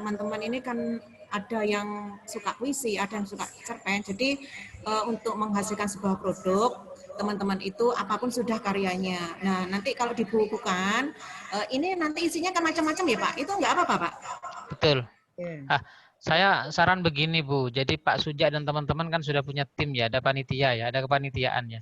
teman-teman ini kan ada yang suka puisi, ada yang suka cerpen. Jadi untuk menghasilkan sebuah produk, teman-teman itu apapun sudah karyanya. Nah nanti kalau dibukukan, ini nanti isinya kan macam-macam ya Pak. Itu nggak apa-apa Pak? Betul. Saya saran begini Bu, jadi Pak Suja dan teman-teman kan sudah punya tim ya, ada panitia ya, ada kepanitiaannya.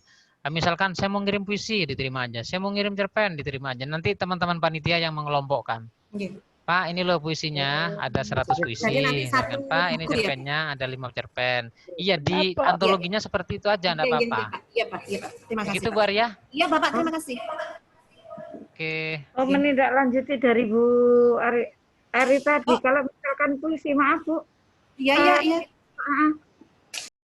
Misalkan saya mau ngirim puisi, diterima aja. Saya mau ngirim cerpen, diterima aja. Nanti teman-teman panitia yang mengelompokkan. Okay. Pak, ini loh puisinya, ada 100 puisi. Misalkan, Pak, ini cerpennya ada 5 cerpen. Iya, di antologinya seperti itu aja, enggak apa-apa. Iya Pak, terima kasih. Begitu Bu Arya? Iya Bapak, terima kasih. Oke. Oh, menindaklanjuti dari Bu Ari tadi, kalau misalkan puisi, maaf Bu. Iya.